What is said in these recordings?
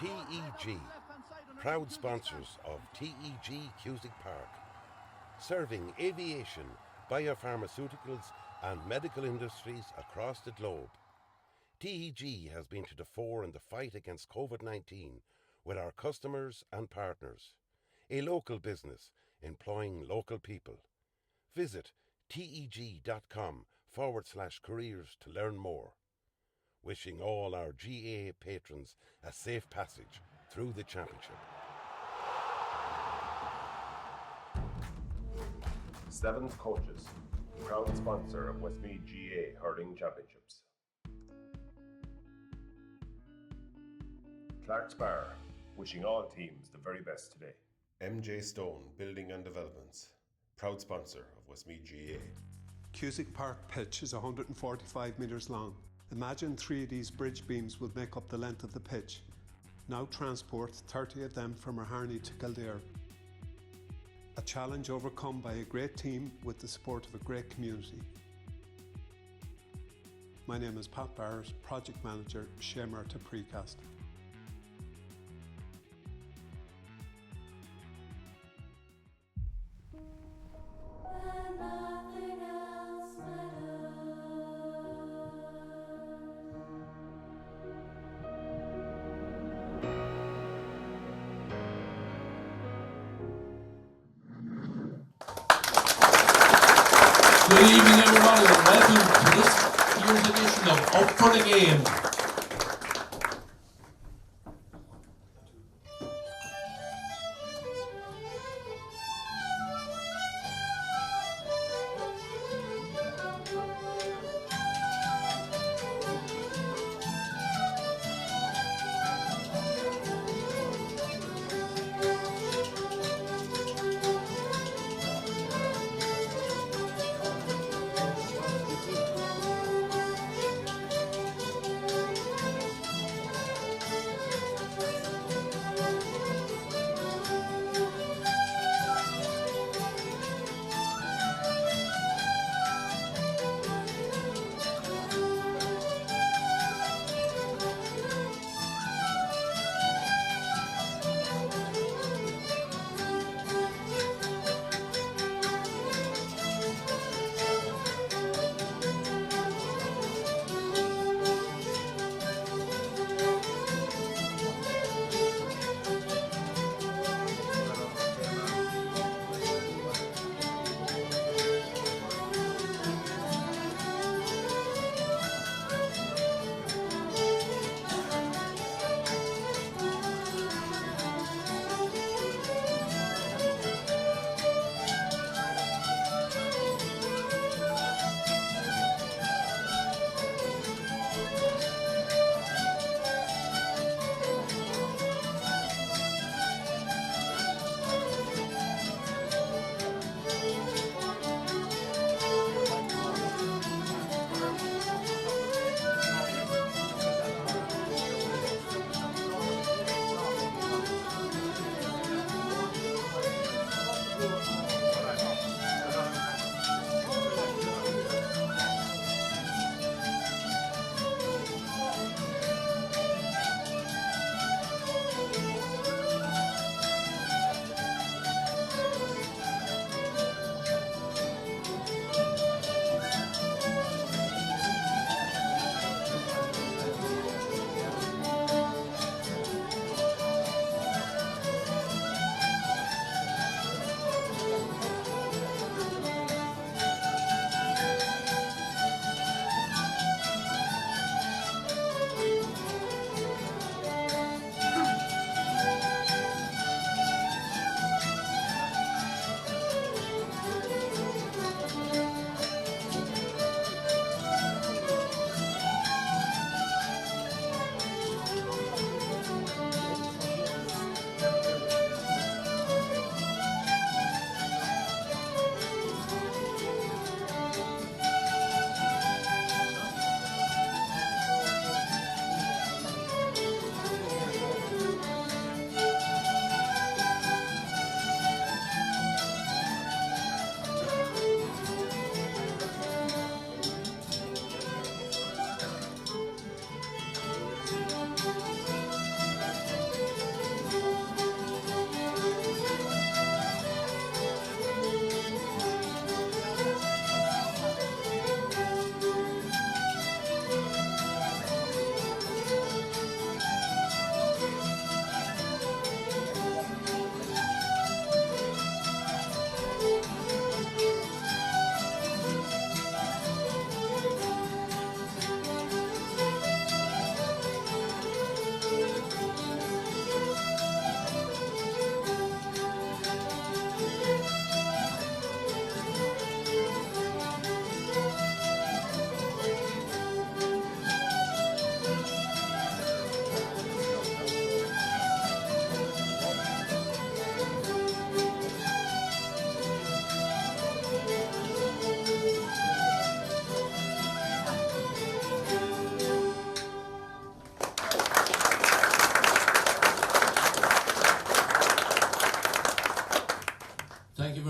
TEG, proud sponsors of TEG Cusick Park, serving aviation, biopharmaceuticals and medical industries across the globe. TEG has been to the fore in the fight against COVID-19 with our customers and partners. A local business employing local people. Visit teg.com/careers to learn more. Wishing all our GAA patrons a safe passage through the championship. Sevens Coaches, proud sponsor of Westmeath GAA Hurling Championships. Clark's Bar, wishing all teams the very best today. MJ Stone Building and Developments, proud sponsor of Westmeath GAA. Cusick Park pitch is 145 metres long. Imagine 3 of these bridge beams would make up the length of the pitch. Now transport 30 of them from Harney to Kildare. A challenge overcome by a great team with the support of a great community. My name is Pat Barrett, Project Manager, Shamarta Precast. Good evening everybody and welcome to this year's edition of Up for the Game.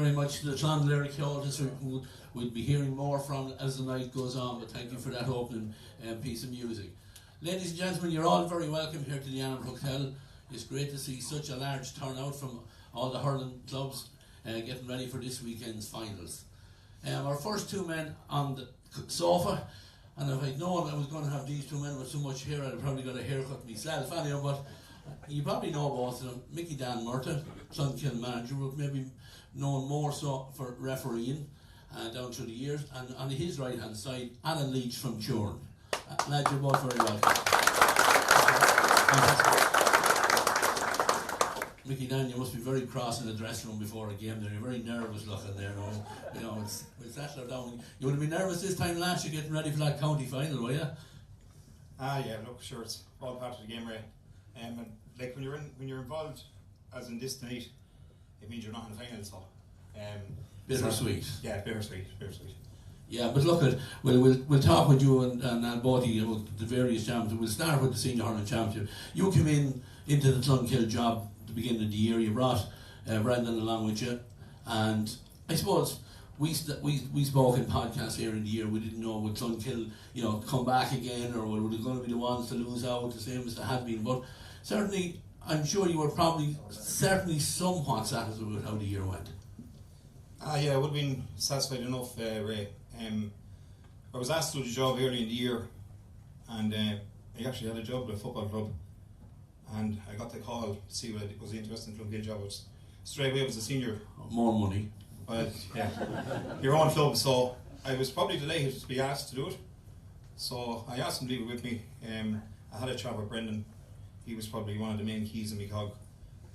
very much to the Clonlair Ceoltas, who we'll be hearing more from as the night goes on, but thank you for that opening piece of music. Ladies and gentlemen, you're all very welcome here to the Annebrook Hotel. It's great to see such a large turnout from all the hurling clubs getting ready for this weekend's finals. Our first two men on the sofa, and if I'd known I was going to have these two men with so much hair, I'd probably got a haircut myself anyway, but you probably know both of them. Mickey Dan Murta, Clonkill manager, but maybe known more so for refereeing down through the years, and on his right hand side, Alan Leach from Turin. Lads, you're both very welcome. Mickey Dan, you must be very cross in the dressing room before a game there. You're very nervous looking there. You know, it's that down. You would have been nervous this time last year getting ready for that county final, were you? Yeah, look, sure, it's all part of the game, Ray. And like when you're involved, as in this tonight, it means you're not in the final, so bittersweet. Yeah, bittersweet. Yeah, but look, we'll talk with you and both of you about the various jams. We'll start with the Senior Hurling Championship. You came into the Clonkill job at the beginning of the year. You brought Brendan along with you, and I suppose we spoke in podcasts here in the year. We didn't know would Clonkill, come back again, or were they going to be the ones to lose out the same as they had been. But certainly, I'm sure you were certainly somewhat satisfied with how the year went. Yeah, I would have been satisfied enough, Ray. I was asked to do the job early in the year, and I actually had a job at a football club, and I got the call to see what was interested in Clonkill job. Straight away, I was a senior. More money. Well, yeah, your own club. So I was probably delighted to be asked to do it. So I asked him to leave it with me. I had a chat with Brendan. He was probably one of the main keys in my cog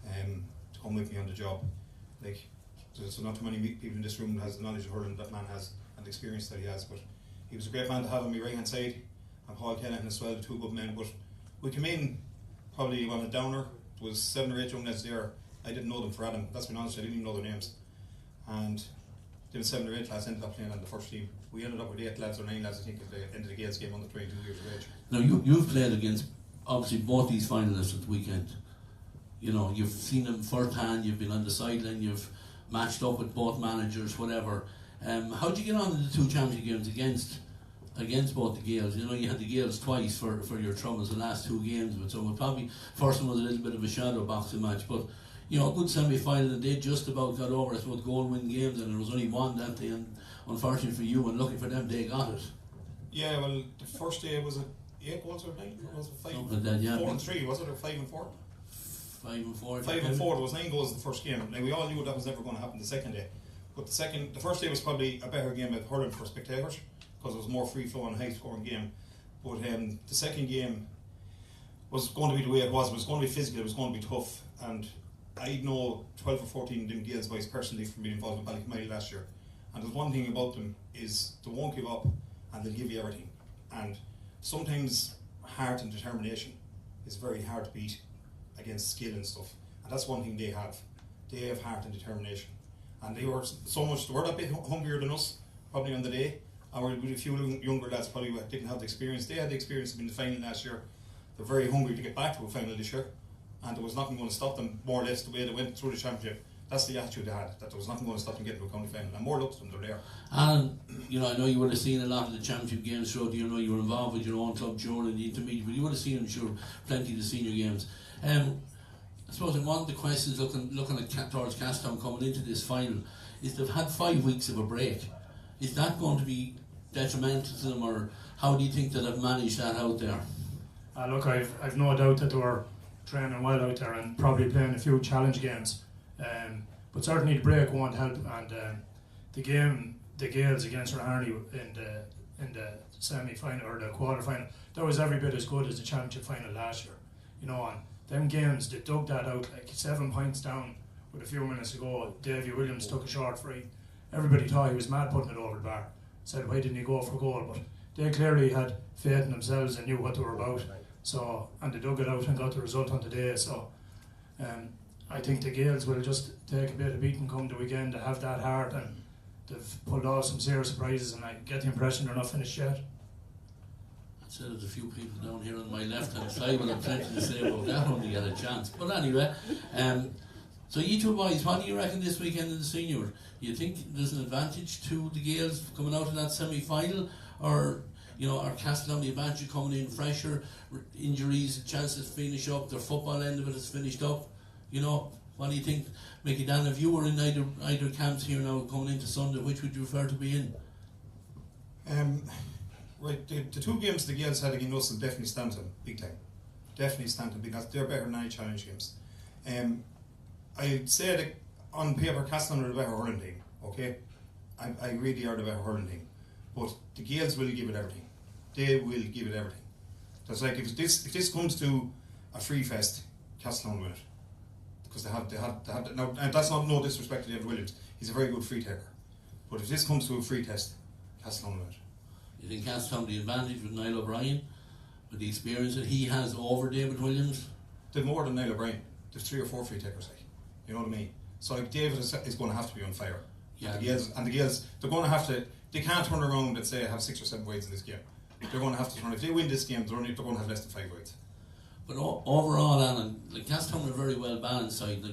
to come with me on the job. Like, there's not too many people in this room that has the knowledge of hurling that man has and the experience that he has. But he was a great man to have on my right hand side, and Paul Kennan as well, the two good men. But we came in probably on a downer. There was 7 or 8 young lads there. I didn't know them for Adam. That's been honest. I didn't even know their names. And there were 7 or 8 lads ended up playing on the first team. We ended up with 8 lads or 9 lads, I think, at the end of the Gales game under 22 years of age. Now you've played against obviously both these finalists at the weekend. You've seen them firsthand. You've been on the sideline. You've matched up with both managers, whatever. How did you get on in the 2 championship games against both the Gales? You had the Gales twice for your troubles the last 2 games, but so it probably first one was a little bit of a shadow boxing match, but a good semi-final, and they just about got over, I suppose, goal-win games, and there was only one that day, and unfortunately for you and lucky for them, they got it. Yeah, well, the first day was it 8 goals or 9? Or was it 5? Something like that, yeah. 4 and 3, was it, or 5 and 4? 5 and 4. 5 and 4. There was 9 goals in the first game. Now we all knew that was never going to happen the second day, but the first day was probably a better game at hurling for spectators because it was more free-flowing, high-scoring game. But the second game was going to be the way it was. It was going to be physical. It was going to be tough, and I know 12 or 14 of them Gales boys personally from being involved with Ballycamiley last year, and there's one thing about them is they won't give up and they'll give you everything. And sometimes heart and determination is very hard to beat against skill and stuff, and that's one thing they have. They have heart and determination, and they were a bit hungrier than us probably on the day, and with a few younger lads probably didn't have the experience. They had the experience of being in the final last year. They're very hungry to get back to a final this year, and there was nothing going to stop them, more or less the way they went through the championship. That's the attitude they had, that there was nothing going to stop them getting to a county final, and more luck to them, they're there. And I know you would have seen a lot of the championship games throughout. You were involved with your own club during the intermediate, but you would have seen, I'm sure, plenty of the senior games. I suppose one of the questions looking at towards Castown coming into this final is they've had 5 weeks of a break. Is that going to be detrimental to them, or how do you think that they've managed that out there? Look, I've no doubt that they were training well out there and probably playing a few challenge games. But certainly the break won't help, and the game, the Gales against Raharney in the semi-final or the quarter-final, that was every bit as good as the championship final last year. And them games, they dug that out, like 7 points down with a few minutes to go. Davy Williams took a short free. Everybody thought he was mad putting it over the bar. Said, why didn't he go for goal? But they clearly had faith in themselves and knew what they were about. So, and they dug it out and got the result on the day. So I think the Gales will just take a bit of beating come the weekend. They have that heart, and they've pulled off some serious surprises, and I get the impression they're not finished yet. So there's a few people down here on my left hand side, but I've plenty to say about that when we get a chance. But anyway, So you two boys, what do you reckon this weekend in the senior? Do you think there's an advantage to the Gaels coming out of that semi-final, or are Castle on the advantage coming in fresher, injuries, chances to finish up, their football end of it is finished up? What do you think, Mickey Dan? If you were in either camps here now coming into Sunday, which would you prefer to be in? Right, the two games the Gaels had against us will definitely stand them big time. Definitely stand them because they're better than any challenge games. I'd say that on paper Castle are the better hurling team, okay? I really are the better hurling team. But the Gaels will give it everything. They will give it everything. That's like if this comes to a free fest, Castle will win it. Because they have now, and that's not no disrespect to David Williams. He's a very good free taker. But if this comes to a free test, Castle will win it. You think Castle have the advantage with Niall O'Brien, with the experience that he has over David Williams? They've more than Niall O'Brien. There's 3 or 4 free takers, you know what I mean? So like David is going to have to be on fire. Yeah. And the Gaels, they're going to have to. They can't turn around and say have 6 or 7 wides in this game. They're going to have to turn. If they win this game, they're going to have less than 5 wides. But overall, Alan, Castleton are a very well balanced side.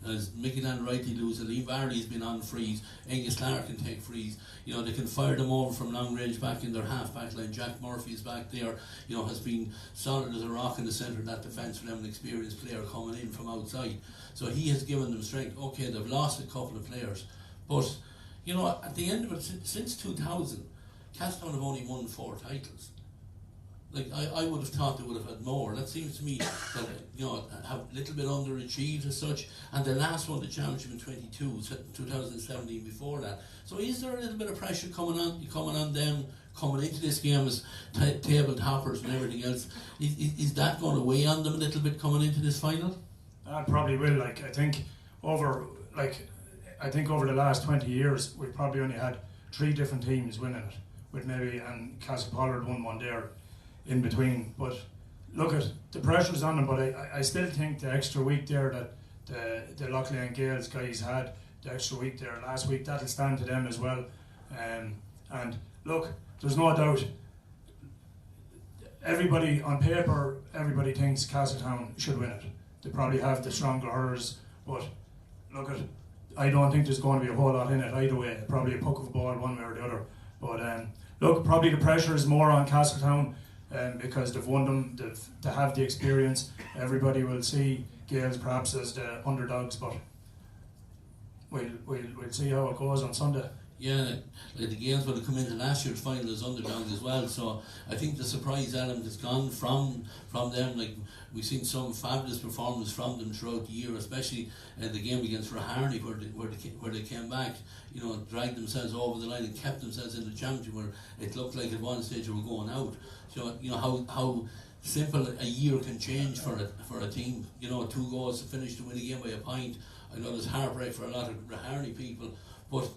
As Mickey Dan rightly loses, Lee Varley's been on frees. Angus Clark can take frees. They can fire them over from long range back in their half back line. Jack Murphy's back there. Has been solid as a rock in the centre of that defence for them, an experienced player coming in from outside. So he has given them strength. Okay, they've lost a couple of players, but at the end of it, since 2000, Castleton have only won 4 titles. I would have thought they would have had more. That seems to me that have a little bit underachieved as such. And the last one, the championship in 2017 before that. So is there a little bit of pressure coming on them coming into this game as table toppers and everything else? Is that going to weigh on them a little bit coming into this final? That probably will. I think over the last 20 years we've probably only had 3 different teams winning it, with and Castle Pollard won one there in between. But look, at the pressure's on them, but I still think the extra week there that the Loughlin and Gales guys had, the extra week there last week, that'll stand to them as well. And look, there's no doubt, everybody on paper, everybody thinks Castletown should win it. They probably have the stronger hurlers, but look, I don't think there's going to be a whole lot in it either way. Probably a puck of a ball one way or the other. But look, probably the pressure is more on Castletown because they've won them, they have the experience. Everybody will see Gales perhaps as the underdogs, but we'll see how it goes on Sunday. Yeah, the Gales would have come into last year's final as underdogs as well, so I think the surprise element has gone from them. We've seen some fabulous performance from them throughout the year, especially the game against Raharney where they came back, dragged themselves over the line and kept themselves in the championship, where it looked like at one stage they were going out. So how simple a year can change for a team. 2 goals to finish to win a game by a point. I know there's heartbreak for a lot of Raharney people, but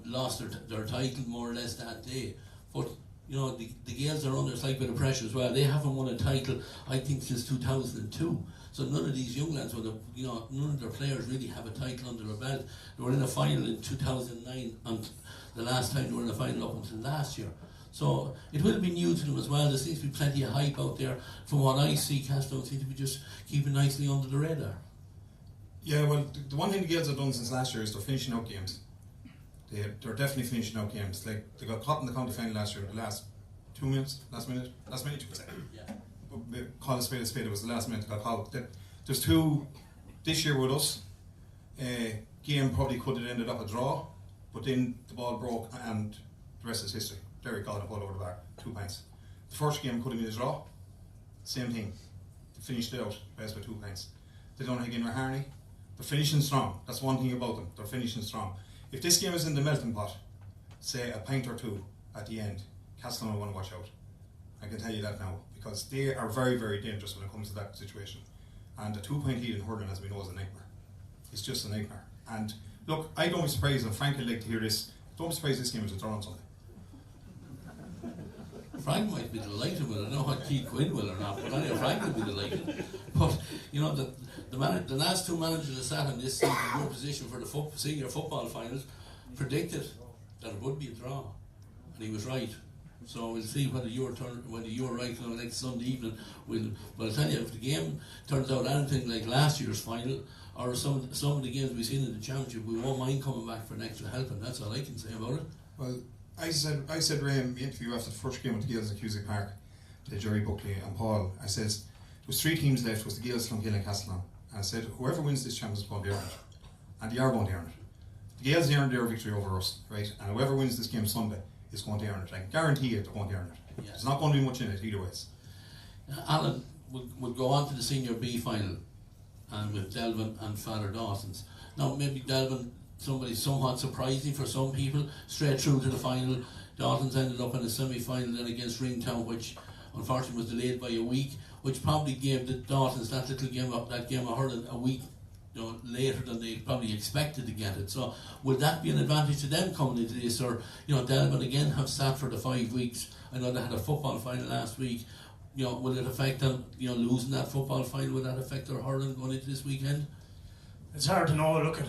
lost their title more or less that day. But the Gales are under a slight bit of pressure as well. They haven't won a title, I think, since 2002. So none of these young lads would have, none of their players really have a title under their belt. They were in a final in 2009, and the last time they were in a final up until last year. So it will be new to them as well. There seems to be plenty of hype out there. From what I see, Castletown seem to be just keeping nicely under the radar. Yeah, well, the one thing the Gales have done since last year is they're finishing out games. They're definitely finishing out games. They got caught in the county final last year, the last 2 minutes, last minute you could say. Yeah. Call a spade, it was the last minute they got caught. There's 2 this year with us. Game probably could have ended up a draw, but then the ball broke and the rest is history. Derek got a ball over the bar, 2 points. The first game could have been a draw, same thing. They finished it out, best by 2 points. They don't have again Raharney. They're finishing strong. That's one thing about them. They're finishing strong. If this game is in the melting pot, say a pint or 2 at the end, Castletown will want to watch out. I can tell you that now, because they are very, very dangerous when it comes to that situation. And a 2-point lead in hurling, as we know, is a nightmare. It's just a nightmare. And look, I don't be surprised, and Frank would like to hear this, don't be surprised this game is a draw on Sunday. Frank might be delighted with it. I don't know what Keith Quinn will or not, but anyway, Frank will be delighted. But the last 2 managers that sat in this seat in your position for the senior football finals predicted that it would be a draw, and he was right. So we'll see whether you're right for next Sunday evening. But I'll tell you, if the game turns out anything like last year's final, or some of the games we've seen in the championship, we won't mind coming back for an extra help, and that's all I can say about it. Well, I said Ray in the interview after the first game with the Gales at Cusack Park to Jerry Buckley and Paul, I said there was 3 teams left. It was the Gales, Clonkill and Castellon. And I said whoever wins this championship is going to earn it, and they are going to earn it. The Gales earned their victory over us, right? And whoever wins this game Sunday is going to earn it. I guarantee you they're going to earn it. Yeah. There's not going to be much in it either ways. Alan would go on to the Senior B final, and with Delvin and Father Dawson's. Now maybe Delvin, somebody somewhat surprising for some people, straight through to the final. Dawson's ended up in a semi-final then against Ringtown, which unfortunately was delayed by a week, which probably gave the Dawsons that game of hurling a week later than they probably expected to get it. So would that be an advantage to them coming into this, or Delvin again have sat for the 5 weeks? I know they had a football final last week. Will it affect them? Losing that football final, will that affect their hurling going into this weekend? It's hard to know. Look at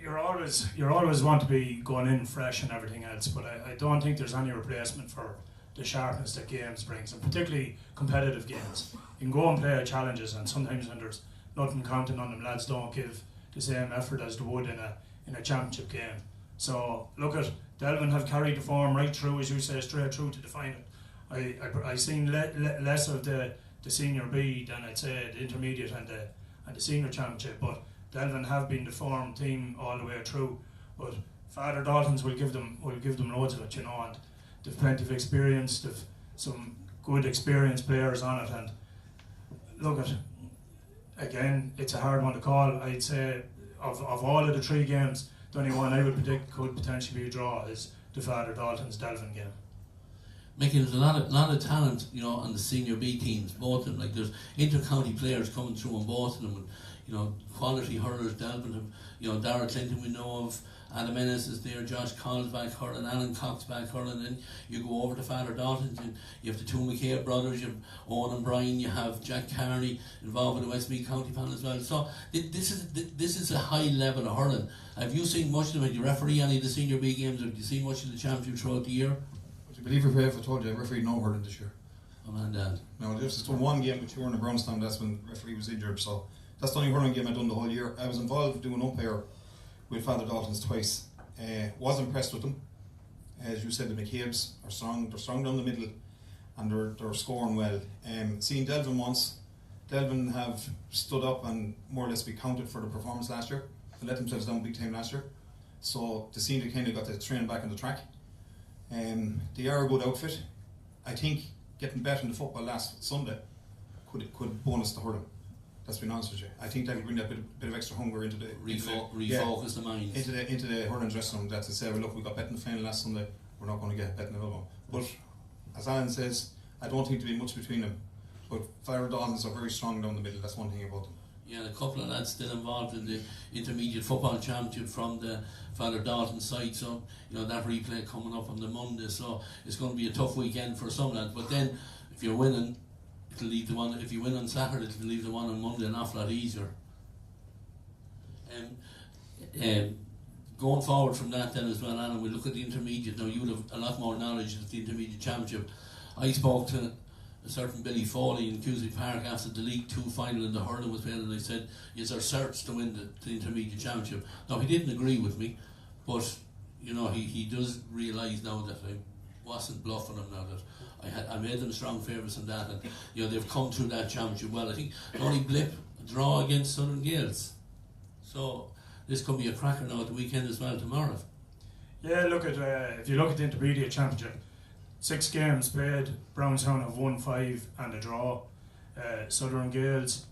you're always want to be going in fresh and everything else, but I don't think there's any replacement for the sharpness that games brings, and particularly competitive games. You can go and play challenges, and sometimes when there's nothing counting on them, lads don't give the same effort as they would in a championship game. So look at Delvin have carried the form right through, as you say, straight through to the final. I seen less of the Senior B than I'd say the intermediate and the senior championship, but Delvin have been the form team all the way through. But Father Dalton's will give them loads of it, and they've plenty of experience. They've some good experienced players on it, and look at again, it's a hard one to call. I'd say of all of the 3 games, the only one I would predict could potentially be a draw is the Father Dalton's Delvin game. Mickey, there's a lot of talent, on the Senior B teams, both of them. Like there's inter-county players coming through on both of them, and quality hurlers. Delvin have, Dara Clinton we know of, Adam Ennis is there, Josh Collins back hurling, Alan Cox back hurling, and you go over to Father Dalton, and you have the 2 McKay brothers, you have Owen and Brian, you have Jack Carney involved in the Westmeath County panel as well. So this is a high level of hurling. Have you seen much of them? Do you referee any of the Senior B games, or do you see much of the championship throughout the year? Would you believe if I told you I refereed no hurling this year? Oh man, Dad. No, there's just one game which you were in the Brownstown, that's when the referee was injured, so that's the only hurling game I've done the whole year. I was involved doing umpire with Father Dalton's twice. Was impressed with them. As you said, the McCabe's are strong. They're strong down the middle, and they're scoring well. Seeing Delvin once, Delvin have stood up and more or less be counted for the performance last year. They let themselves down big time last year. So the scene they kind of got the train back on the track. They are a good outfit. I think getting better in the football last Sunday could bonus the hurling. Let's be honest with you. I think that will bring that bit of extra hunger into the refocus the mind into the hurling dressing room. That to say, well, look, we got bet in the final last Sunday. We're not going to get bet in another one. But as Alan says, I don't think there'll be much between them. But Father Dalton's are very strong down the middle. That's one thing about them. Yeah, and a couple of lads still involved in the intermediate football championship from the Father Dalton side. So that replay coming up on the Monday. So it's going to be a tough weekend for some lads. But then if you're winning, it'll leave the one. If you win on Saturday, it'll leave the one on Monday an awful lot easier. Going forward from that then as well, Anna, we look at the intermediate. Now you would have a lot more knowledge of the intermediate championship. I spoke to a certain Billy Foley in Cusack Park after the League 2 final in the hurling was played, and I said, "Is there search to win the intermediate championship?" Now he didn't agree with me, but he does realise now that I wasn't bluffing him now that I made them strong favourites in that, and they've come through that championship well. I think the only blip, a draw against Southern Gales. So this could be a cracker now at the weekend as well tomorrow. Yeah, look at if you look at the intermediate championship, 6 games played, Brownstown have won 5 and a draw. Southern Gales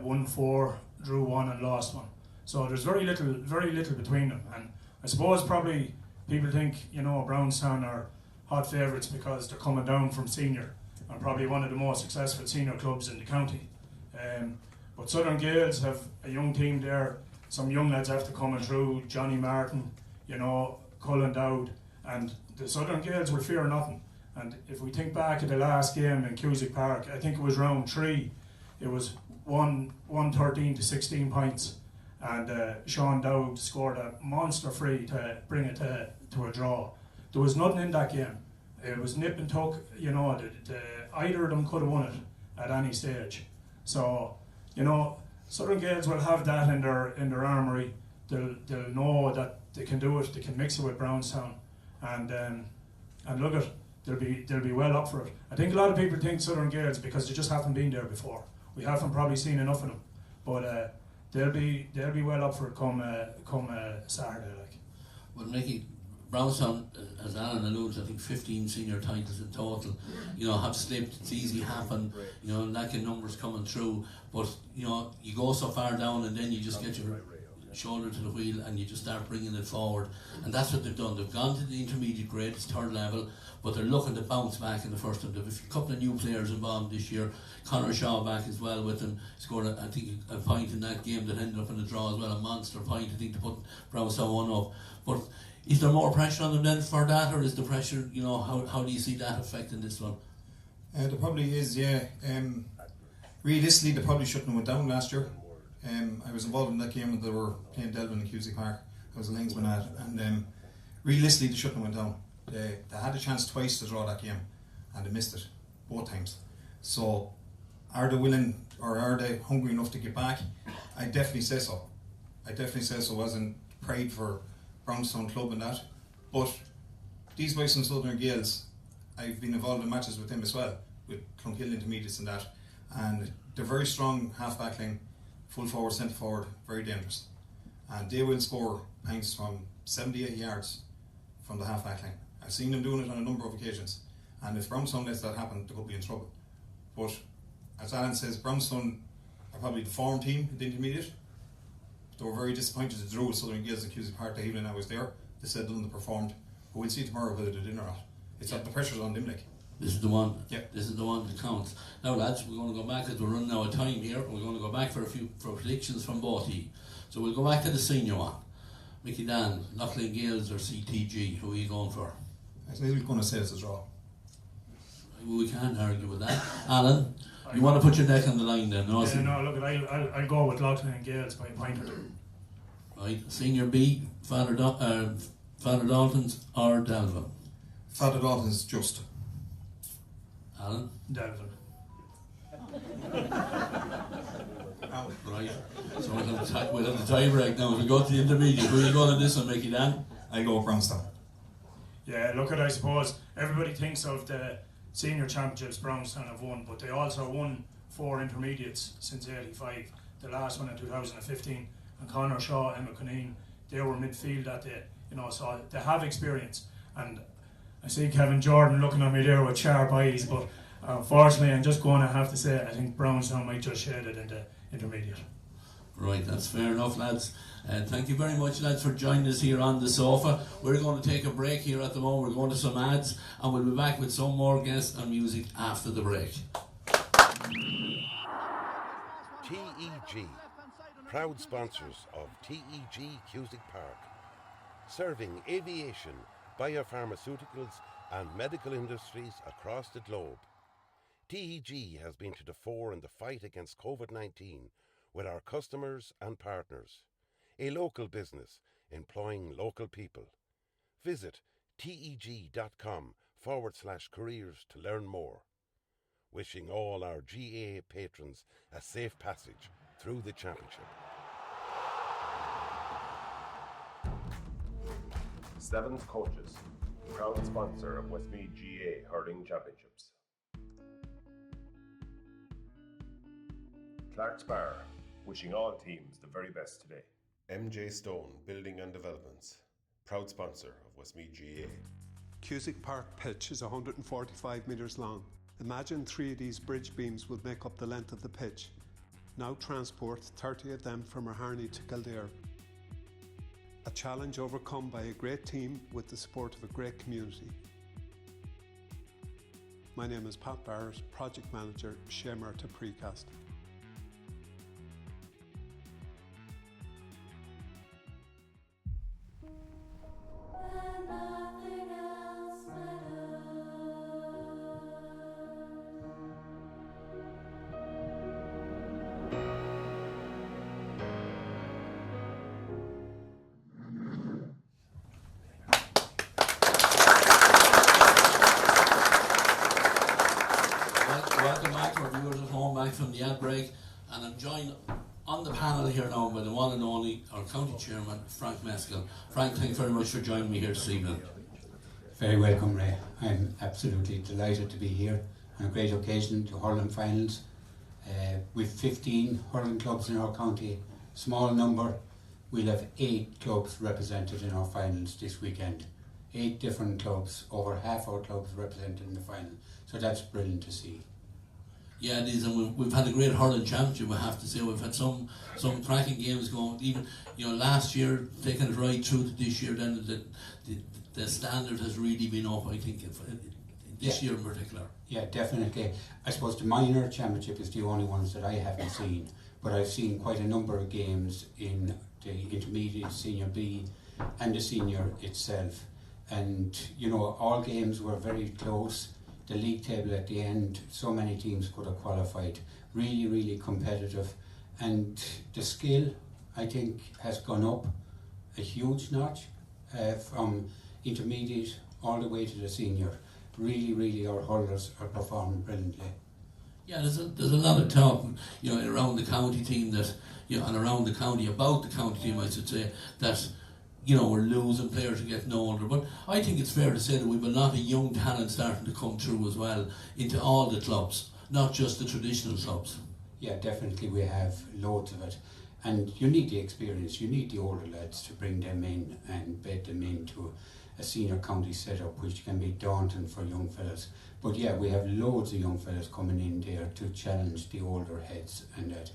won 4, drew 1 and lost 1. So there's very little between them, and I suppose probably people think Brownstown are hot favourites because they're coming down from senior and probably one of the most successful senior clubs in the county. But Southern Gales have a young team there, some young lads after coming through, Johnny Martin, Cullen Dowd, and the Southern Gales will fear nothing. And if we think back at the last game in Cusack Park, I think it was round 3, it was 113 to 16 points, and Sean Dowd scored a monster free to bring it to a draw. There was nothing in that game. it was nip and tuck. You know, either of them could have won it at any stage. So, you know, Southern Gaels will have that in their armoury. They'll know that they can do it. They can mix it with Brownstown, and look at, they'll be well up for it. I think a lot of people think Southern Gaels because they just haven't been there before. We haven't probably seen enough of them, but they'll be well up for it come Saturday. Like. Well, Mickey, Brownstown, as Alan alluded, I think 15 senior titles in total, you know, have slipped. It's easy happen, you know, lacking numbers coming through. But, you know, you go so far down and then you just get your shoulder to the wheel and you just start bringing it forward. And that's what they've done. They've gone to the intermediate grade, it's third level, but they're looking to bounce back in the first one. They've a couple of new players involved this year. Conor Shaw back as well with them. Scored, I think, a point in that game that ended up in a draw as well, a monster point, I think, to put Brownstown one up. But is there more pressure on them then for that, or is the pressure, you know, how do you see that affecting this one? There probably is, yeah. Realistically, they probably shouldn't have went down last year. I was involved in that game when they were playing Delvin in Cusack Park. I was a linesman at, and realistically, they shouldn't have went down. They had a chance twice to draw that game, and they missed it both times. So, are they willing, or are they hungry enough to get back? I definitely say so. As in pride for Brownstown Club and that. But these boys from Southern Gaels, I've been involved in matches with them as well, with Clonkill Intermediates and that, and they're very strong half-back line, full forward, centre forward, very dangerous. And they will score points from 78 yards from the half-back line. I've seen them doing it on a number of occasions. And if Brownstown lets that happen, they could be in trouble. But as Alan says, Brownstown are probably the form team in the intermediate. They were very disappointed to draw with Southern Gaels in Cusack Park the evening I was there. They said they underperformed. But we'll see tomorrow whether they did or not. It's the pressure's on them, like. This is the one. Yeah. This is the one that counts. Now, lads, we're going to go back as we're running out of time here. We're going to go back for predictions from both of you. So we'll go back to the senior one. Mickey Dan, Loughlin Gaels or CTG? Who are you going for? I think we're going to say it's a draw. We can't argue with that. Alan, you want to put your neck on the line then? No, Look, I'll go with Loughlin and Gaels by a point or two. Right, Senior B, Father Dalton's or Delvin? Father Dalton's just. Alan? Delvin. Right, so we'll have the tie break now. If we go to the intermediate, who are you going to this one, Mickey Dan? I go with Brownstown. Yeah, look at, I suppose everybody thinks of the senior championships Brownstown have won, but they also won 4 intermediates since '85. The last one in 2015, and Conor Shaw, Emma Cuneen, they were midfield that day. You know, so they have experience. And I see Kevin Jordan looking at me there with sharp eyes, but unfortunately, I'm just going to have to say I think Brownstown might just shed it in the intermediate. Right, that's fair enough, lads. Thank you very much, lads, for joining us here on the sofa. We're going to take a break here at the moment. We're going to some ads, and we'll be back with some more guests and music after the break. TEG, proud sponsors of TEG Cusack Park, serving aviation, biopharmaceuticals and medical industries across the globe. TEG has been to the fore in the fight against COVID-19 with our customers and partners. A local business employing local people. Visit teg.com/careers to learn more. Wishing all our GAA patrons a safe passage through the championship. Sevens Coaches, proud sponsor of Westmeath GAA Hurling Championships. Clark's Bar, wishing all teams the very best today. MJ Stone Building and Developments, proud sponsor of Westmeath GAA. Cusack Park pitch is 145 metres long. Imagine 3 of these bridge beams would make up the length of the pitch. Now transport 30 of them from Harney to Kildare. A challenge overcome by a great team with the support of a great community. My name is Pat Barrett, Project Manager, Shamer to Precast. from the ad break, and I'm joined on the panel here now by the one and only our county chairman, Frank Mescal. Frank, thank you very much for joining me here this evening. Very welcome, Ray. I'm absolutely delighted to be here on a great occasion to hurling finals. With 15 hurling clubs in our county, small number, we'll have 8 clubs represented in our finals this weekend. 8 different clubs, over half our clubs represented in the final. So that's brilliant to see. Yeah, it is, and we've had a great hurling championship, I have to say. We've had some cracking games going, even, last year, taking it right through to this year, then the standard has really been up, I think, this year in particular. Yeah, definitely. I suppose the minor championship is the only ones that I haven't seen, but I've seen quite a number of games in the intermediate, senior B, and the senior itself. And, all games were very close. The league table at the end, so many teams could have qualified. Really, really competitive. And the skill, I think, has gone up a huge notch from intermediate all the way to the senior. Really, really, our hurlers are performing brilliantly. Yeah, there's a lot of talk, around the county team that, and around the county, about the county team, I should say, that, we're losing players are getting older. But I think it's fair to say that we've a lot of young talent starting to come through as well into all the clubs, not just the traditional clubs. Yeah, definitely we have loads of it. And you need the experience, you need the older lads to bring them in and bed them into a senior county setup, which can be daunting for young fellas. But yeah, we have loads of young fellas coming in there to challenge the older heads. And that,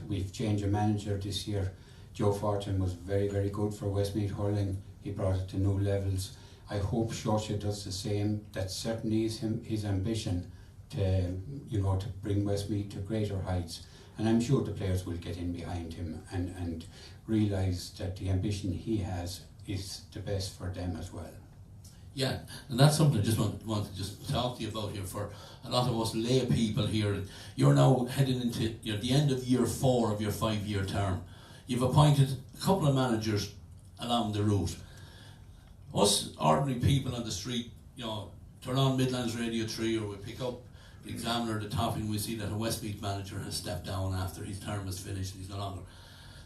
we've changed a manager this year. Joe Fortune was very, very good for Westmeath Hurling. He brought it to new levels. I hope Shorsha does the same. That certainly is his ambition to bring Westmeath to greater heights. And I'm sure the players will get in behind him and realise that the ambition he has is the best for them as well. Yeah, and that's something I just want to just talk to you about here. For a lot of us lay people here, you're now heading into the end of year 4 of your 5-year term. You've appointed a couple of managers along the route. Us ordinary people on the street, turn on Midlands Radio 3 or we pick up the Examiner, the topping, we see that a Westmeath manager has stepped down after his term is finished and he's no longer.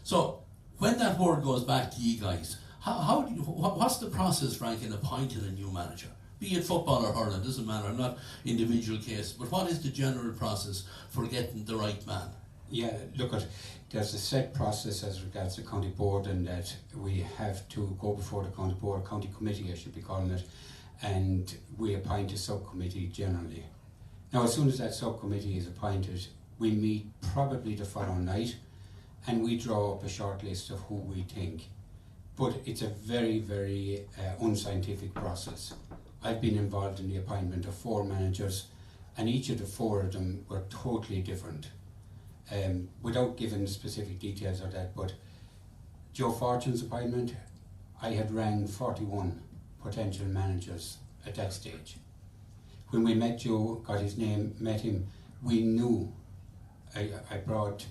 So when that word goes back to you guys, what's the process, Frank, in appointing a new manager? Be it football or hurling, doesn't matter, I'm not individual case, but what is the general process for getting the right man? Yeah, there's a set process as regards the county board, and that we have to go before the county board, county committee I should be calling it, and we appoint a subcommittee generally. Now, as soon as that subcommittee is appointed, we meet probably the following night and we draw up a short list of who we think. But it's a very, very unscientific process. I've been involved in the appointment of 4 managers, and each of the 4 of them were totally different. Without giving specific details of that, but Joe Fortune's appointment, I had rang 41 potential managers at that stage. When we met Joe, got his name, met him, we knew. I brought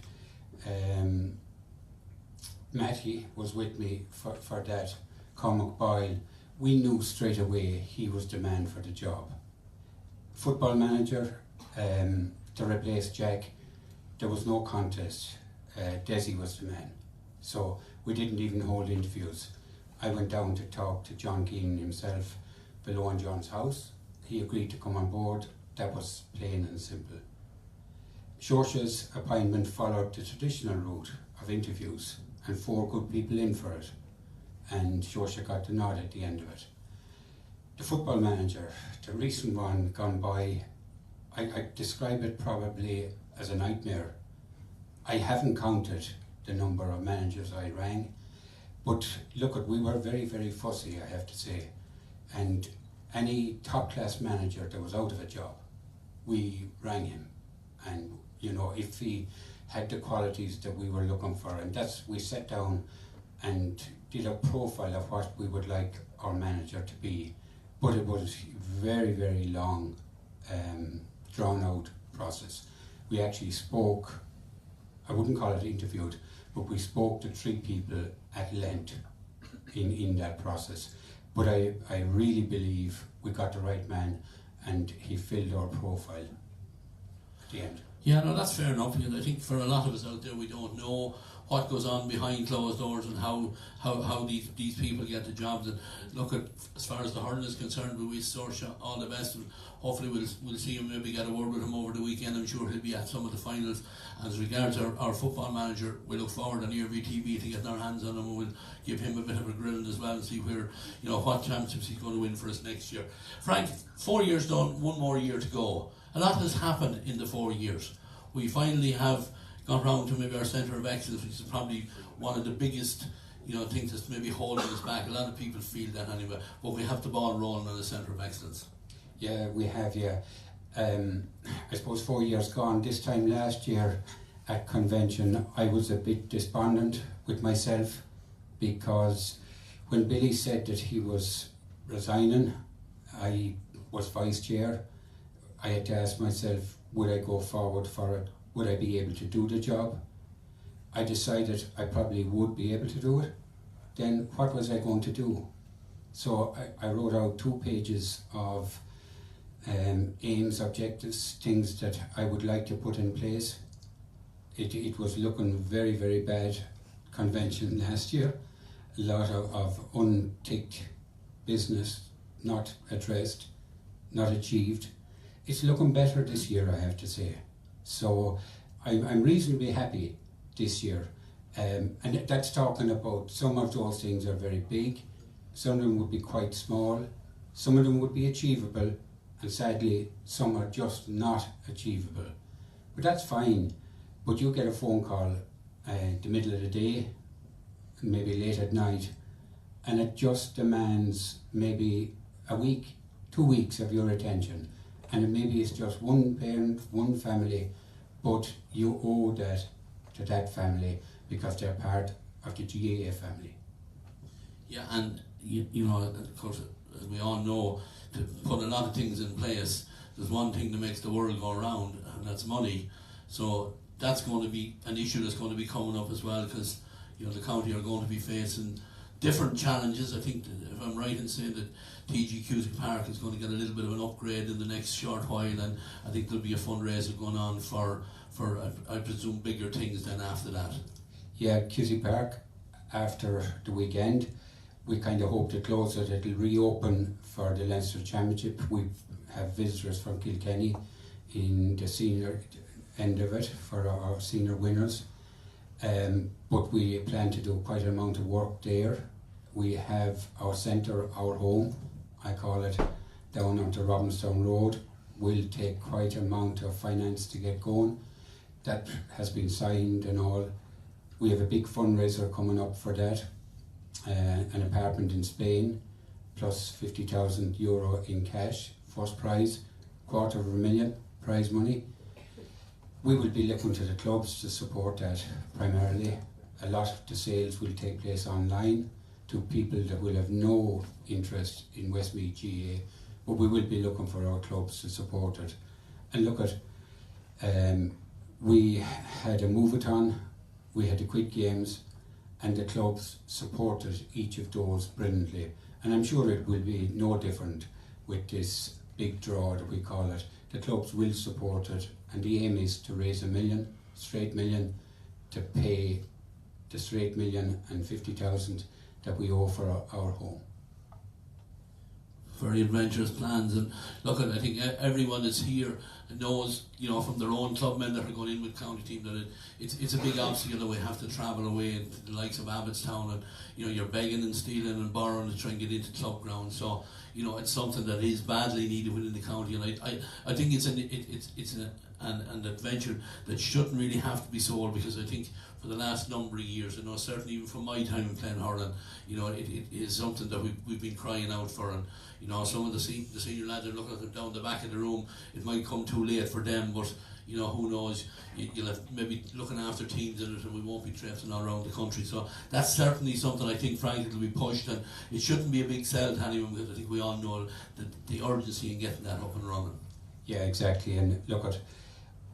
Matty was with me for that, Cormac Boyle. We knew straight away he was the man for the job. Football manager, to replace Jack, there was no contest. Desi was the man. So we didn't even hold interviews. I went down to talk to John Keenan himself below in John's house. He agreed to come on board. That was plain and simple. Shorsha's appointment followed the traditional route of interviews and 4 good people in for it. And Shorsha got the nod at the end of it. The football manager, the recent one gone by, I describe it probably as a nightmare. I haven't counted the number of managers I rang, but we were very, very fussy, I have to say. And any top class manager that was out of a job, we rang him. And if he had the qualities that we were looking for, and we sat down and did a profile of what we would like our manager to be. But it was very, very long, drawn out process. We actually spoke, I wouldn't call it interviewed, but we spoke to 3 people at length in that process. But I really believe we got the right man and he filled our profile at the end. Yeah, no, that's fair enough. And I think for a lot of us out there, we don't know what goes on behind closed doors and how these people get the jobs. And look, at as far as the hurling is concerned, we wish Saoirse all the best. And hopefully we'll see him, maybe get a word with him over the weekend. I'm sure he'll be at some of the finals. As regards our football manager, we look forward on ERV-TV to getting our hands on him, and we'll give him a bit of a grilling as well and see where, what championships he's going to win for us next year. Frank, 4 years done, one more year to go. A lot has happened in the 4 years. We finally have gone round to maybe our centre of excellence, which is probably one of the biggest things that's maybe holding us back. A lot of people feel that anyway, but we have the ball rolling on the centre of excellence. Yeah, we have, yeah. I suppose 4 years gone. This time last year at convention, I was a bit despondent with myself, because when Billy said that he was resigning, I was vice chair. I had to ask myself, would I go forward for it? Would I be able to do the job? I decided I probably would be able to do it. Then what was I going to do? So I wrote out 2 pages of aims, objectives, things that I would like to put in place. It was looking very, very bad convention last year. A lot of unticked business, not addressed, not achieved. It's looking better this year, I have to say. So I'm reasonably happy this year. And that's talking about some of those things are very big, some of them would be quite small, some of them would be achievable, and sadly some are just not achievable. But that's fine. But you get a phone call the middle of the day, maybe late at night, and it just demands maybe a week, 2 weeks of your attention. And maybe it's just one parent, one family, but you owe that to that family because they're part of the GAA family. Yeah, and of course, as we all know, to put a lot of things in place, there's one thing that makes the world go round, and that's money. So that's going to be an issue that's going to be coming up as well, because the county are going to be facing different challenges. I think, if I'm right in saying that TG Cusick Park is going to get a little bit of an upgrade in the next short while, and I think there'll be a fundraiser going on for I presume bigger things then after that. Yeah, Cusick Park, after the weekend, we kind of hope to close it. It'll reopen for the Leinster Championship. We have visitors from Kilkenny in the senior end of it for our senior winners. But we plan to do quite an amount of work there. We have our centre, our home, I call it, down onto Robinstown Road. Will take quite an amount of finance to get going. That has been signed and all. We have a big fundraiser coming up for that. An apartment in Spain, plus €50,000 in cash, first prize, $250,000 prize money. We will be looking to the clubs to support that primarily. A lot of the sales will take place online to people that will have no interest in Westmeath GAA, but we will be looking for our clubs to support it. And look at, we had a move-a-thon, we had the quick games, and the clubs supported each of those brilliantly. And I'm sure it will be no different with this big draw that we call it. The clubs will support it, and the aim is to raise $1 million, straight million, to pay the straight $1,050,000 that we owe for our home. Very adventurous plans, and look, I think everyone that's here knows, from their own club men that are going in with county team, that it's a big obstacle that we have to travel away to the likes of Abbottstown, and you're begging and stealing and borrowing to try and get into club ground. So it's something that is badly needed within the county, and I think it's an adventure that shouldn't really have to be sold, because I think for the last number of years, certainly even from my time in playing hurling, it is something that we've been crying out for, and some of the senior lads are looking at them down the back of the room. It might come too late for them, but who knows, you'll have maybe looking after teams in it, and we won't be traipsing all around the country. So that's certainly something I think, Frank, it'll be pushed, and it shouldn't be a big sell to anyone, because I think we all know the urgency in getting that up and running. Yeah, exactly. And look at,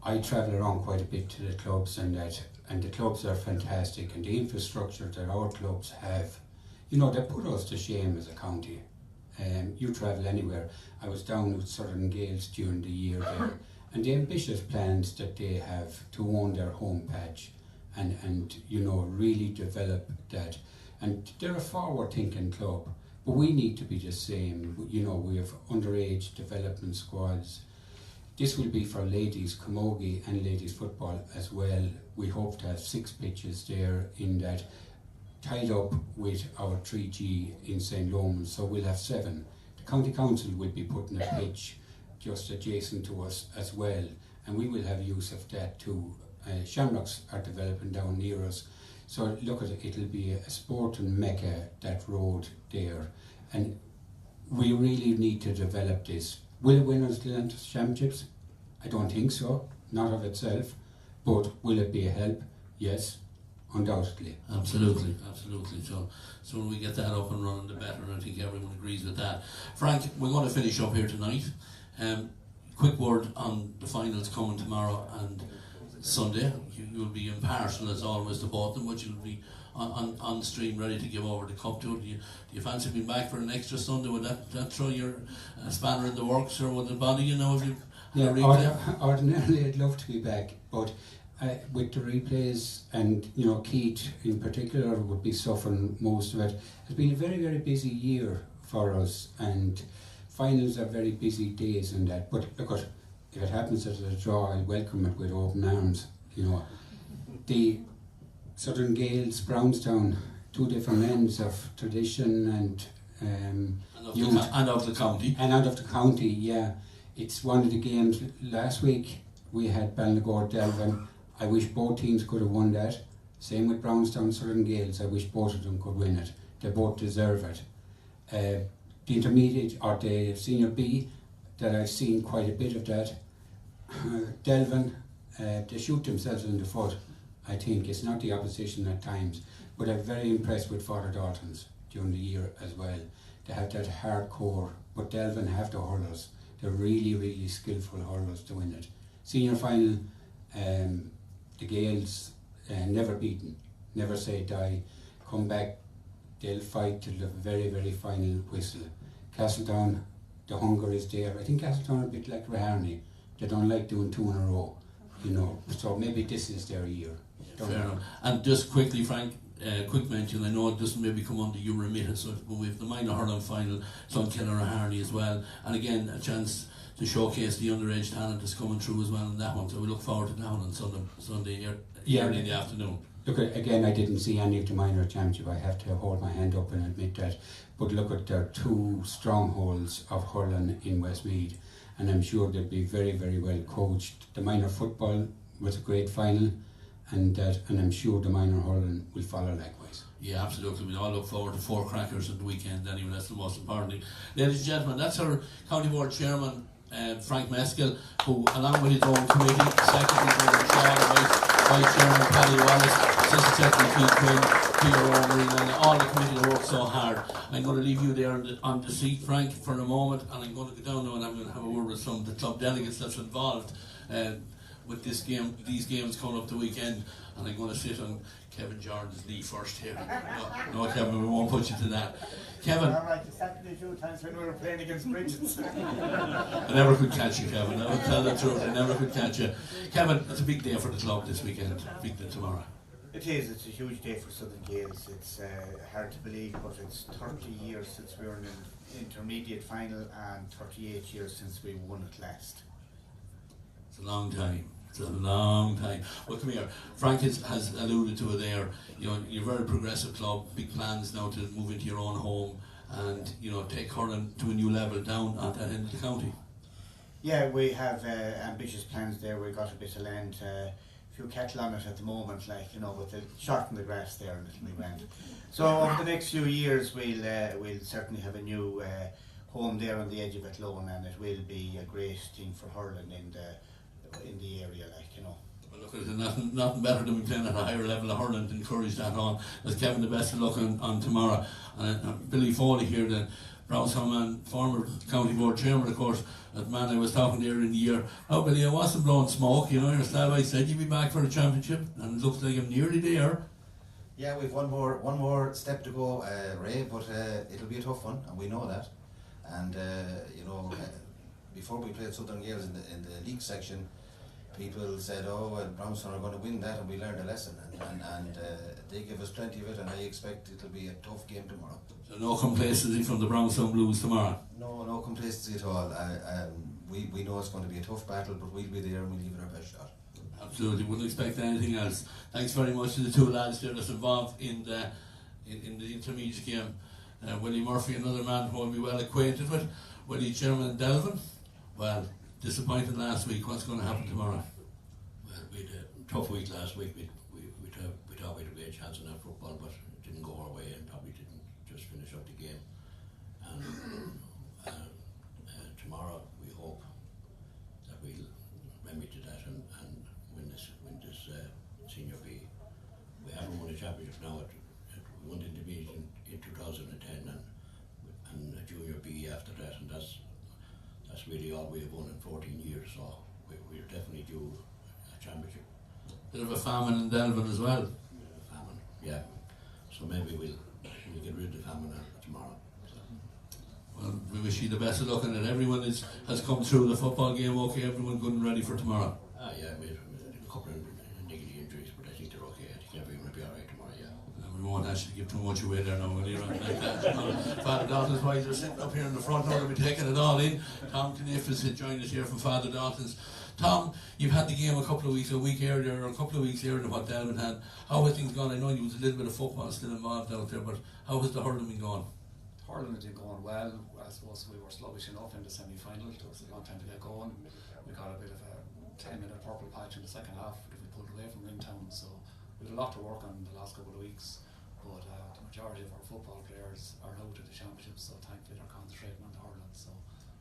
I travel around quite a bit to the clubs, and the clubs are fantastic, and the infrastructure that our clubs have, they put us to shame as a county. You travel anywhere. I was down with Southern Gales during the year there, and the ambitious plans that they have to own their home patch and really develop that. And they're a forward-thinking club, but we need to be the same. We have underage development squads. This will be for ladies camogie and ladies football as well. We hope to have 6 pitches there in that, tied up with our 3G in St. Lomans, so we'll have 7. The County Council will be putting a pitch just adjacent to us as well, and we will have use of that too. Shamrocks are developing down near us, so look at it, it'll be a sporting mecca, that road there, and we really need to develop this. Will it win us the Atlantic Championships? I don't think so, not of itself, but will it be a help? Yes, undoubtedly. Absolutely. So when we get that up and running, the better, and I think everyone agrees with that. Frank, we're going to finish up here tonight. Quick word on the finals coming tomorrow and Sunday. You'll be impartial as always to both of them, but you'll be on the stream ready to give over the cup to it. Do you fancy being back for an extra Sunday? Would that throw your spanner in the works, or would it bother you now if you... Ordinarily I'd love to be back, but with the replays and Keith in particular would be suffering most of it. It's been a very, very busy year for us, and finals are very busy days and that, but look, if it happens as a draw, I'll welcome it with open arms. The Southern Gaels, Brownstown, 2 different ends of tradition and of the county. And out of the county, yeah. It's one of the games. Last week we had Ballinagore Delvin. I wish both teams could have won that. Same with Brownstown, Southern Gaels. I wish both of them could win it. They both deserve it. The intermediate or the senior B, that I've seen quite a bit of that. Delvin, they shoot themselves in the foot. I think it's not the opposition at times, but I'm very impressed with Father Dalton's during the year as well. They have that hardcore, but Delvin have the hurlers. They're really, really skillful hurlers to win it. Senior final, the Gaels, never beaten, never say die, come back, they'll fight till the very, very final whistle. Castletown, the hunger is there. I think Castletown are a bit like Raharney. They don't like doing 2 in a row, so maybe this is their year. Fair enough. And just quickly, Frank, quick mention, I know it doesn't maybe come under your remit, so we have the minor hurling final, Clonkenna or Harney as well, and again a chance to showcase the underage talent that's coming through as well in that one, so we look forward to that one on Sunday early in the afternoon. Look, again, I didn't see any of the minor championship. I have to hold my hand up and admit that, but look at their 2 strongholds of hurling in Westmeath, and I'm sure they'll be very, very well coached. The minor football was a great final, and I'm sure the minor hurling will follow likewise. Yeah, absolutely. We all look forward to 4 crackers at the weekend anyway, that's the most important thing. Ladies and gentlemen, that's our County Board Chairman, Frank Meskill, who along with his own committee, Secretary Vice Chairman Paddy Wallace, Assistant Secretary Keith Quinn, Peter O'Marine, and all the committee that worked so hard. I'm going to leave you there on the seat, Frank, for a moment, and I'm going to go down now and I'm going to have a word with some of the club delegates that's involved with these games coming up the weekend, and I'm going to sit on Kevin Jordan's knee first here. No, Kevin, we won't put you to that. Kevin. All right, the Saturday 2 times when we were playing against Bridges. I never could catch you, Kevin. I will tell the truth. I never could catch you. Kevin, it's a big day for the club this weekend. Big day tomorrow. It is. It's a huge day for Southern Gaels. It's hard to believe, but it's 30 years since we were in an intermediate final and 38 years since we won it last. It's a long time. It's a long time. Well, come here. Frank has alluded to it there. You're a very progressive club. Big plans now to move into your own home and take hurling to a new level down at that end of the county. Yeah, we have ambitious plans there. We've got a bit of land, a few cattle on it at the moment, with the shorten the grass there and it'll be grand. So over the next few years, we'll certainly have a new home there on the edge of Athlone, and it will be a great thing for hurling in the area, Well, look, there's nothing better than we playing at a higher level of hurling to encourage that on. Let's Kevin the best of luck on tomorrow. And Billy Foley here, the Brownstown man, former county board chairman, of course, that man I was talking to earlier in the year. Oh, Billy, I wasn't blowing smoke, your slab, I said you'd be back for the championship, and it looks like I'm nearly there. Yeah, we've one more step to go, Ray, but it'll be a tough one, and we know that. And before we played Southern Gales in the league section, people said, oh, well, Brownstown are going to win that, and we learned a lesson, and they give us plenty of it, and I expect it'll be a tough game tomorrow. So no complacency from the Brownstown Blues tomorrow? No complacency at all. We know it's going to be a tough battle, but we'll be there and we'll give it our best shot. Absolutely, wouldn't expect anything else. Thanks very much to the two lads there that's involved in the intermediate game. Willie Murphy, another man who I'll be well acquainted with. Willie German and Delvin. Well, disappointed last week. What's going to happen tomorrow? Well, we had a tough week last week. We thought we'd have a chance in that football, but it didn't go our way and probably didn't just finish up the game. And tomorrow we hope that we'll remedy that and win this senior B. We haven't won a championship now. We won the intermediate in 2010 and a junior B after that, and that's really all we have won in 14 years. So we're definitely due a championship. Bit of a famine in Delvin as well. Famine, yeah. So maybe we'll get rid of the famine tomorrow. Well, we wish you the best of luck in it. Everyone has come through the football game okay. Everyone good and ready for tomorrow. Yeah, we had a couple of niggly injuries, but I think they're okay. I think everyone will be alright tomorrow, yeah. And we won't actually give too much away there now, will you? Right, like that. Father Dalton's boys are sitting up here in the front now. They'll be taking it all in. Tom Kniff has joined us here from Father Dalton's. Tom, you've had the game a week earlier than what Delvin had. How have things gone? I know you was a little bit of football still involved out there, but how has the hurling been going? Hurling has been going well. I suppose we were sluggish enough in the semi-final. It was a long time to get going. We got a bit of a 10-minute purple patch in the second half that we pulled away from Ringtown, so we had a lot to work on the last couple of weeks, but the majority of our football players are out at the championships, so thankfully they're concentrating on the hurling, so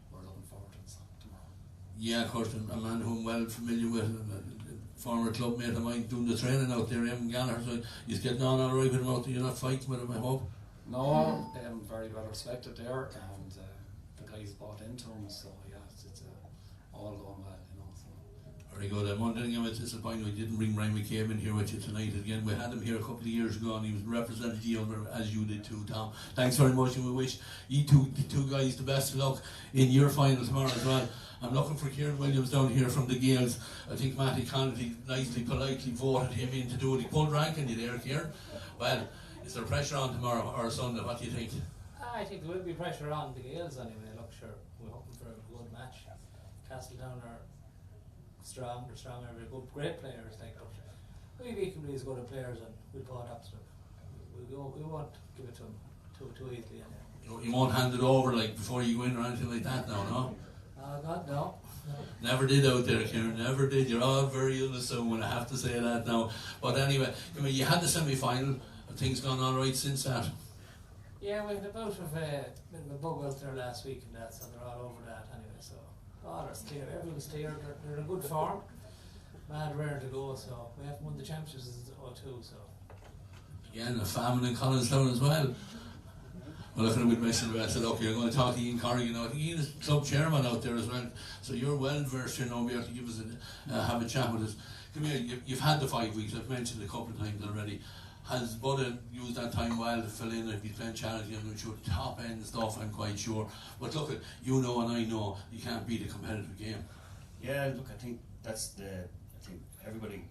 we're looking forward to it tomorrow. Yeah, of course, a man who I'm well familiar with, a former club mate of mine doing the training out there, Eamon Gallagher, so he's getting on alright with him out there. You're not fighting with him, I hope? No, very well respected there, and the guys bought into him, so yeah, it's all going well, you know. So. Very good. I'm wondering, I'm disappointed we didn't bring Ryan McCabe in here with you tonight again. We had him here a couple of years ago and he was representing the Ulmer as you did too, Tom. Thanks very much, and we wish you two guys the best of luck in your final tomorrow as well. I'm looking for Kieran Williams down here from the Gales. I think Matty Connolly nicely, politely voted him in to do it. He pulled rank in you there, Kieran. Well, is there pressure on tomorrow or Sunday? What do you think? I think there will be pressure on the Gales anyway. Look, sure, we're hoping for a good match. Castletown are strong, they're good, great players, like, but we've equally as good at players, and we'll put up stuff. We won't give it to them too easily anyway. You won't hand it over like before you go in or anything like that now, no? Oh God, no. Never did out there, Kieran, never did. You're all very unassuming, I have to say that now. But anyway, you had the semi-final. Have things gone alright since that? Yeah, we had a bit of a bug out there last week and that, so they're all over that anyway, so they're clear, everyone's clear, they're in good form, mad rare to go, so we haven't won the championships too, so. Again, a famine in Collinstown as well. Well, look at him with Mr. I said, okay, I'm going to talk to Ian Corrigan now. I think Ian is club chairman out there as well, so you're well versed here now, be able to give us have a chat with us. Come here, you've had the 5 weeks, I've mentioned it a couple of times already. Has Budden used that time well to fill in? If he's playing challenge, I'm sure top end stuff, I'm quite sure. But look, you know and I know you can't beat a competitive game. Yeah, look, I think everybody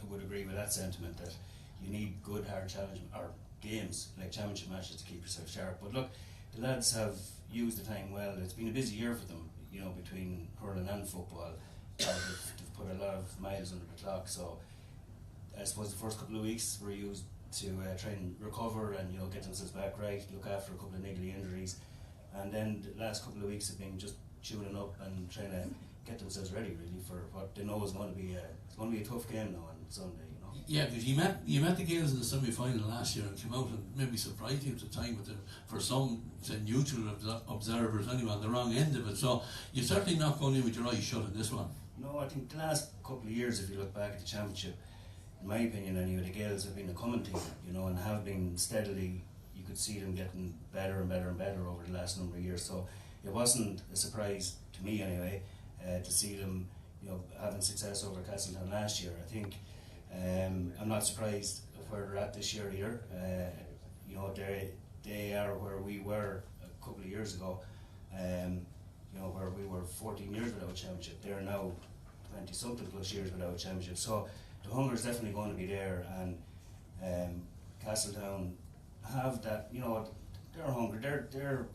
would agree with that sentiment, that you need good hard challenge or games like championship matches to keep yourself sharp. But look, the lads have used the time well. It's been a busy year for them, you know, between hurling and football. They've put a lot of miles under the clock, so I suppose the first couple of weeks were used to try and recover and, you know, get themselves back right, look after a couple of niggly injuries, and then the last couple of weeks have been just tuning up and trying to get themselves ready really for what they know is going to be a tough game now on Sunday. You know. Yeah, because you met the Gales in the semi-final last year and came out and maybe surprised you at the time, but for some, say, neutral observers anyway, on the wrong end of it. So you're certainly not going in with your eyes shut in this one. No, I think the last couple of years, if you look back at the championship, in my opinion anyway, the Gales have been a common team, you know, and have been steadily, you could see them getting better and better and better over the last number of years. So it wasn't a surprise to me anyway to see them, you know, having success over Castletown last year. I think I'm not surprised of where they're at this year either. You know, they are where we were a couple of years ago. You you know, where we were 14 years without a championship, they're now 20 something plus years without a championship. So the hunger is definitely going to be there, and Castletown have that, you know, they're hungry, they're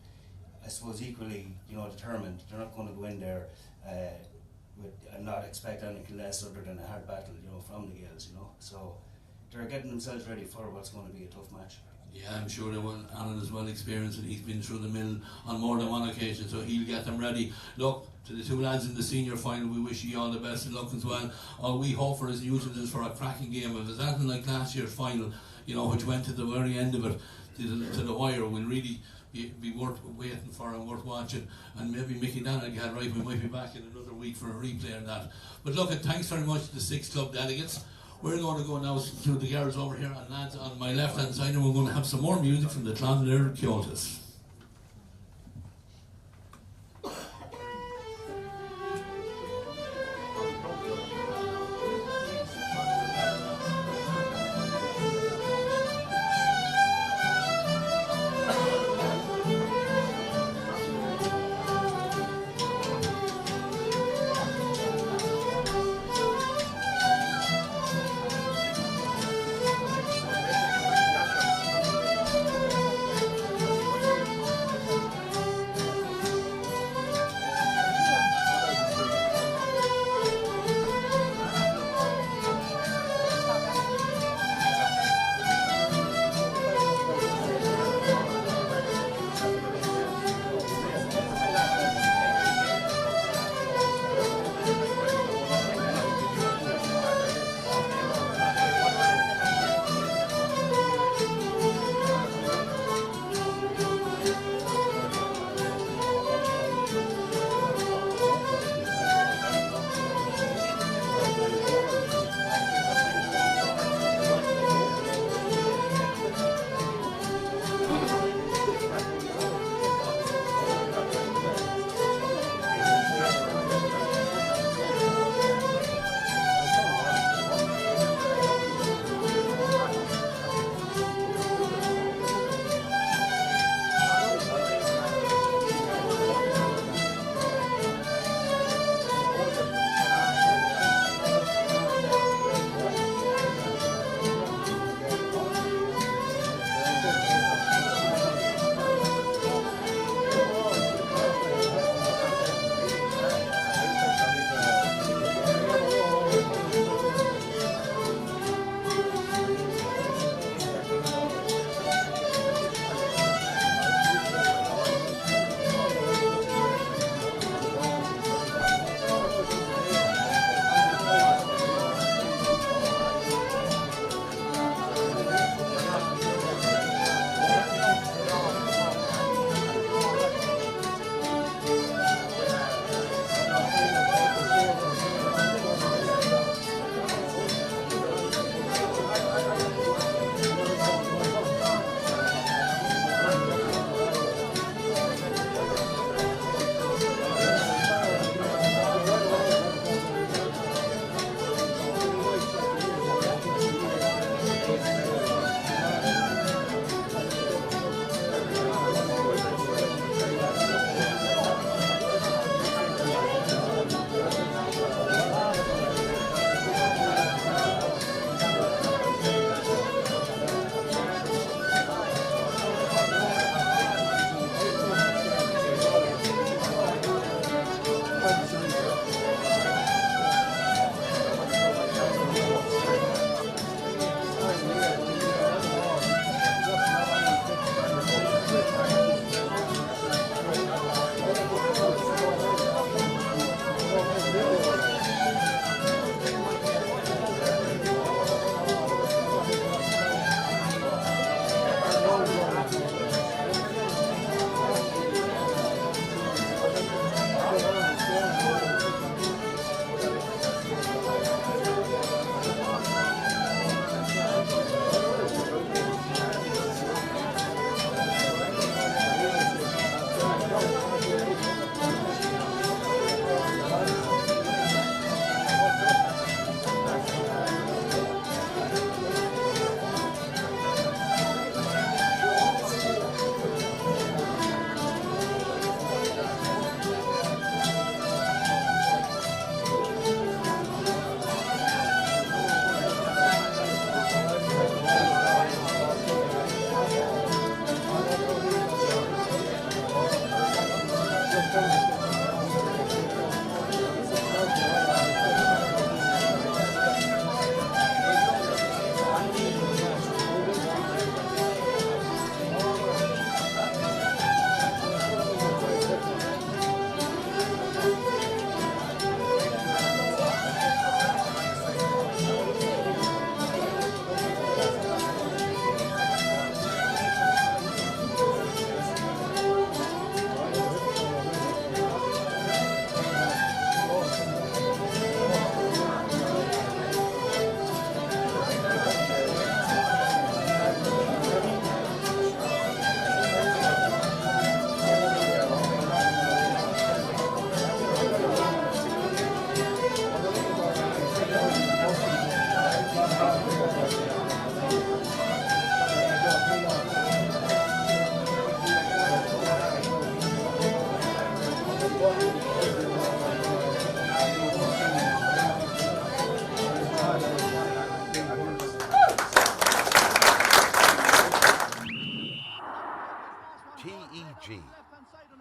I suppose equally, you know, determined. They're not going to go in there and not expect anything less other than a hard battle, you know, from the Gaels, you know. So they're getting themselves ready for what's going to be a tough match. Yeah, I'm sure Alan is well experienced, and he's been through the mill on more than one occasion, so he'll get them ready. Look, to the two lads in the senior final, we wish you all the best of luck as well. All we hope for, as usual, is for a cracking game. If it's anything like last year's final, you know, which went to the very end of it, to the wire, will really be worth waiting for and worth watching. And maybe Mickey Daniel got right, we might be back in another week for a replay on that. But look, thanks very much to the 6 club delegates. We're going to go now to the girls over here, and lads on my left hand side, and we're going to have some more music from the Clonlair Kyotos.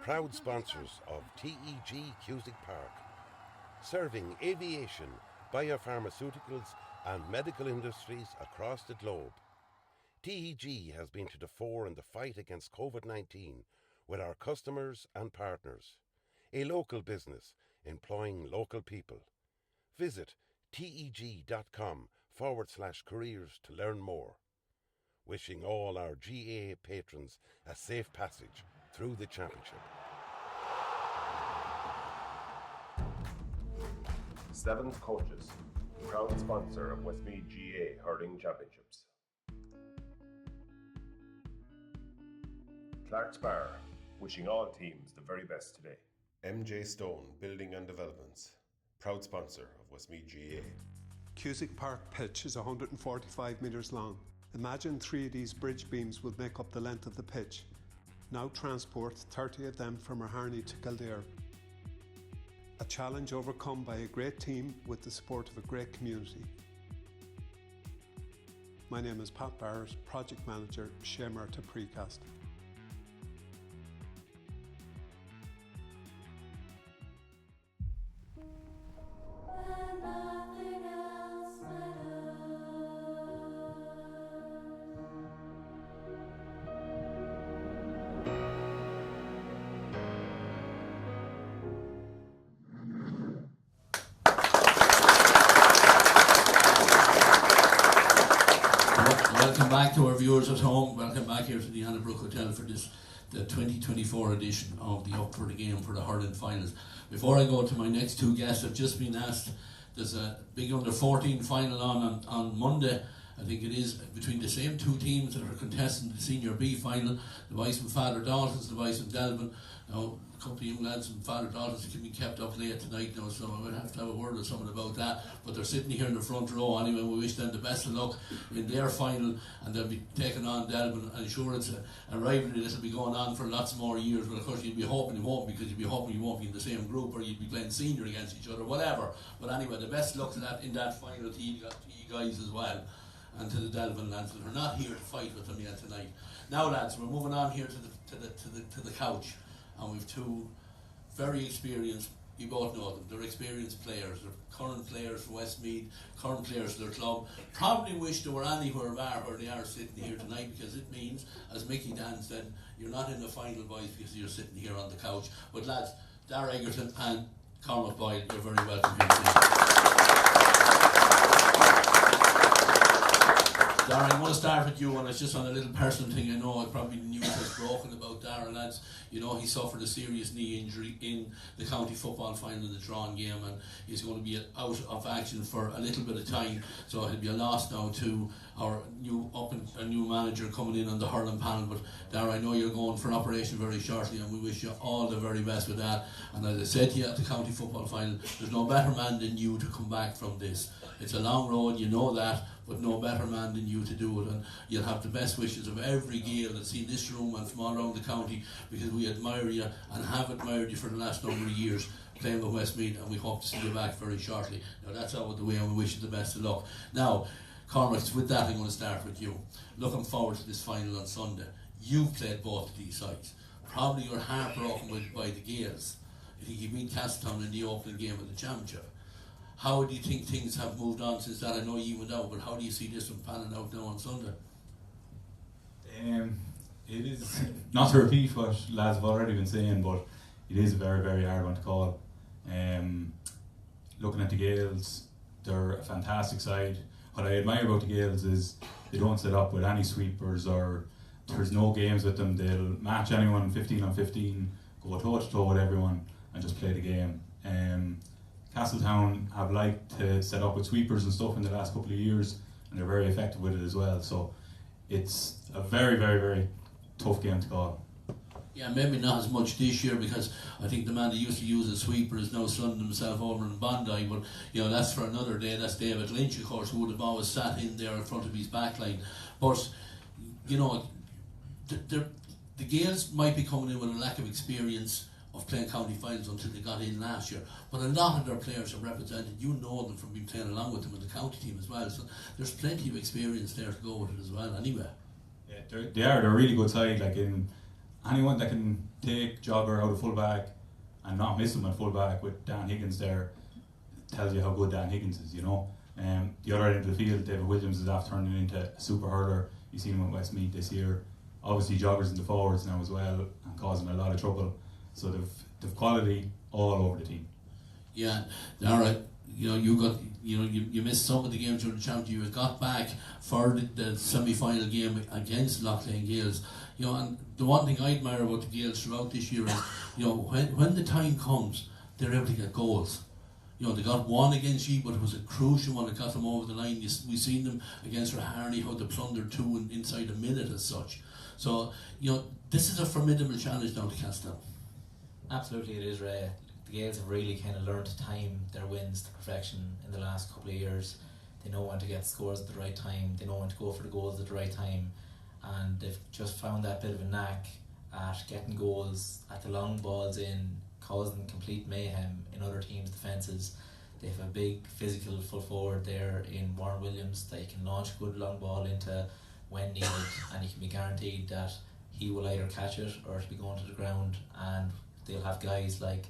proud sponsors of TEG Cusick Park, serving aviation, biopharmaceuticals and medical industries across the globe. TEG has been to the fore in the fight against COVID-19 with our customers and partners. A local business employing local people. Visit teg.com/careers to learn more. Wishing all our GAA patrons a safe passage through the championship. Seventh Coaches, proud sponsor of Westmeath GAA Hurling Championships. Clark's Bar, wishing all teams the very best today. MJ Stone Building and Developments, proud sponsor of Westmeath GAA. Cusick Park pitch is 145 metres long. Imagine 3 of these bridge beams would make up the length of the pitch. Now transport 30 of them from Harney to Kildare. A challenge overcome by a great team with the support of a great community. My name is Pat Barrett, Project Manager, Shamer to Precast. Welcome back to our viewers at home. Welcome back here to the Annebrook Hotel for the 2024 edition of the Up for the Game for the Hurling Finals. Before I go to my next two guests, I've just been asked, there's a big under-14 final on Monday, I think it is, between the same two teams that are contesting the Senior B final, the boys from Father Dalton's, the boys from Delvin. Now, a couple of young lads from Father Dalton's can be kept up late tonight now, so I would have to have a word with someone about that. But they're sitting here in the front row anyway. We wish them the best of luck in their final, and they'll be taking on Delvin. I'm sure it's a rivalry that'll be going on for lots more years. But of course, you'd be hoping you won't, because you'd be hoping you won't be in the same group, or you'd be playing senior against each other, whatever. But anyway, the best luck to that in that final to you guys as well, and to the Delvin lads that are not here to fight with them yet tonight. Now, lads, we're moving on here to the couch, and we've two very experienced. You both know them. They're experienced players. They're current players for Westmeath, current players for their club. Probably wish they were anywhere where they are sitting here tonight, because it means, as Mickey Dan said, you're not in the final, boys, because you're sitting here on the couch. But lads, Darragh Egerton and Cormac Boyle, you're very welcome here tonight. Darragh, I'm going to start with you, and it's just on a little personal thing. I know probably the news has broken about Darragh, lads. You know, he suffered a serious knee injury in the county football final in the drawn game, and he's going to be out of action for a little bit of time. So he'll be a loss now to our new manager coming in on the hurling panel. But Darragh, I know you're going for an operation very shortly, and we wish you all the very best with that. And as I said to you at the county football final, there's no better man than you to come back from this. It's a long road, you know that, but no better man than you to do it, and you'll have the best wishes of every Gael that's in this room and from all around the county, because we admire you and have admired you for the last number of years playing with Westmeath, and we hope to see you back very shortly. Now, that's out of the way, and we wish you the best of luck. Now, Cormac, with that I'm going to start with you. Looking forward to this final on Sunday. You've played both of these sides. Probably you're heartbroken by the Gaels. I think you beat Castletown in the opening game of the championship. How do you think things have moved on since that? I know you went out, but how do you see this one panning out now on Sunday? It is not to repeat what lads have already been saying, but it is a very, very hard one to call. Looking at the Gaels, they're a fantastic side. What I admire about the Gaels is they don't set up with any sweepers, or there's no games with them. They'll match anyone 15 on 15, go toe to toe with everyone, and just play the game. Castletown have liked to set up with sweepers and stuff in the last couple of years, and they're very effective with it as well. So it's a very, very, very tough game to call. Yeah, maybe not as much this year, because I think the man that used to use a sweeper is now sunning himself over in Bondi, but you know, that's for another day. That's David Lynch, of course, who would have always sat in there in front of his backline. But you know, the Gaels might be coming in with a lack of experience of playing county finals until they got in last year, but a lot of their players are represented. You know them from being playing along with them in the county team as well, so there's plenty of experience there to go with it as well anyway. Yeah, they're a really good side. Like, in anyone that can take Jogger out of fullback and not miss him at fullback with Dan Higgins there tells you how good Dan Higgins is, you know. The other end of the field, David Williams is after turning into a super hurler. You've seen him at Westmeath this year. Obviously Joggers in the forwards now as well and causing a lot of trouble. So they've quality all over the team. Yeah, alright. You missed some of the games during the championship. You got back for the semi-final game against Loughlane Gales. And the one thing I admire about the Gales throughout this year is, when the time comes, they're able to get goals. They got one against you, but it was a crucial one that got them over the line. We've seen them against Harney, how they plundered two inside a minute as such. So, this is a formidable challenge down to Castell. Absolutely it is, Ray. The Gales have really kind of learned to time their wins to perfection in the last couple of years. They know when to get scores at the right time, they know when to go for the goals at the right time, and they've just found that bit of a knack at getting goals, at the long balls in, causing complete mayhem in other teams' defences. They have a big physical full forward there in Warren Williams that you can launch a good long ball into when needed, and you can be guaranteed that he will either catch it or it'll be going to the ground, and they'll have guys like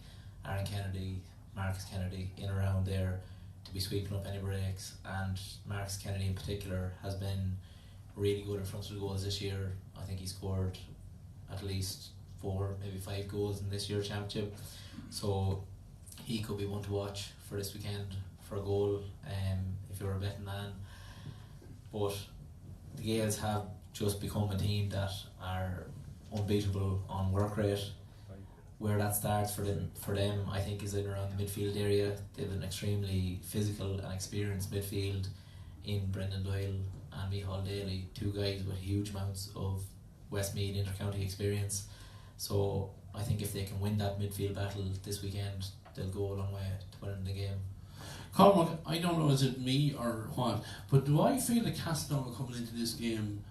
Aaron Kennedy, Marcus Kennedy in around there to be sweeping up any breaks. And Marcus Kennedy in particular has been really good in front of the goals this year. I think he scored at least 4, maybe 5 goals in this year's championship, so he could be one to watch for this weekend for a goal if you're a betting man. But the Gales have just become a team that are unbeatable on work rate. Where that starts for them, I think, is in around the midfield area. They have an extremely physical and experienced midfield in Brendan Doyle and Micheál Daly, 2 guys with huge amounts of Westmeath inter-county experience. So I think if they can win that midfield battle this weekend, they'll go a long way to winning the game. Cormac, I don't know, is it me or what, but do I feel that Castell are coming into this game,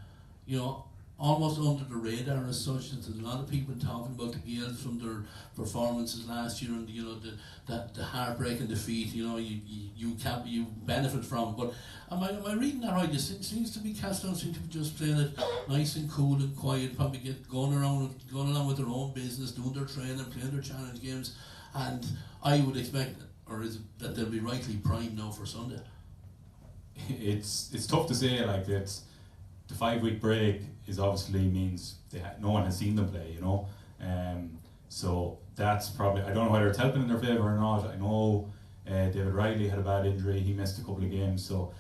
almost under the radar as such? That there's a lot of people talking about the Gales from their performances last year, and the heartbreaking defeat. You benefit from. But am I reading that right? It seems to be Castell seem to be just playing it nice and cool and quiet. Probably going along with their own business, doing their training, playing their challenge games, and I would expect, or is it that they'll be rightly primed now for Sunday? It's tough to say. Like, it's the 5-week break is obviously means no one has seen them play, so that's probably, I don't know whether it's helping in their favour or not. I know David Riley had a bad injury, he missed a couple of games, so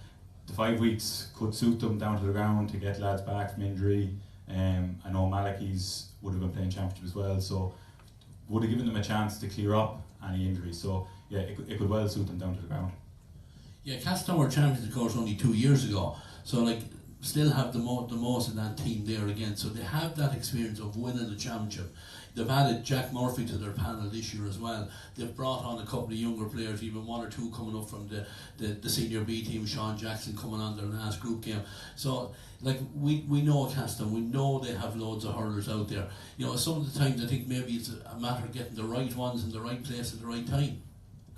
the 5 weeks could suit them down to the ground to get lads back from injury. I know Malachi's would have been playing championship as well, so would have given them a chance to clear up any injuries. So yeah, it could well suit them down to the ground. Yeah, Castell were champions, of course, only 2 years ago, so still have the most of that team there again, so they have that experience of winning the championship. They've added Jack Murphy to their panel this year as well. They've brought on a couple of younger players, even 1 or 2 coming up from the senior B team, Sean Jackson coming on their last group game. So we know Castell, we know they have loads of hurlers out there. Some of the times I think maybe it's a matter of getting the right ones in the right place at the right time.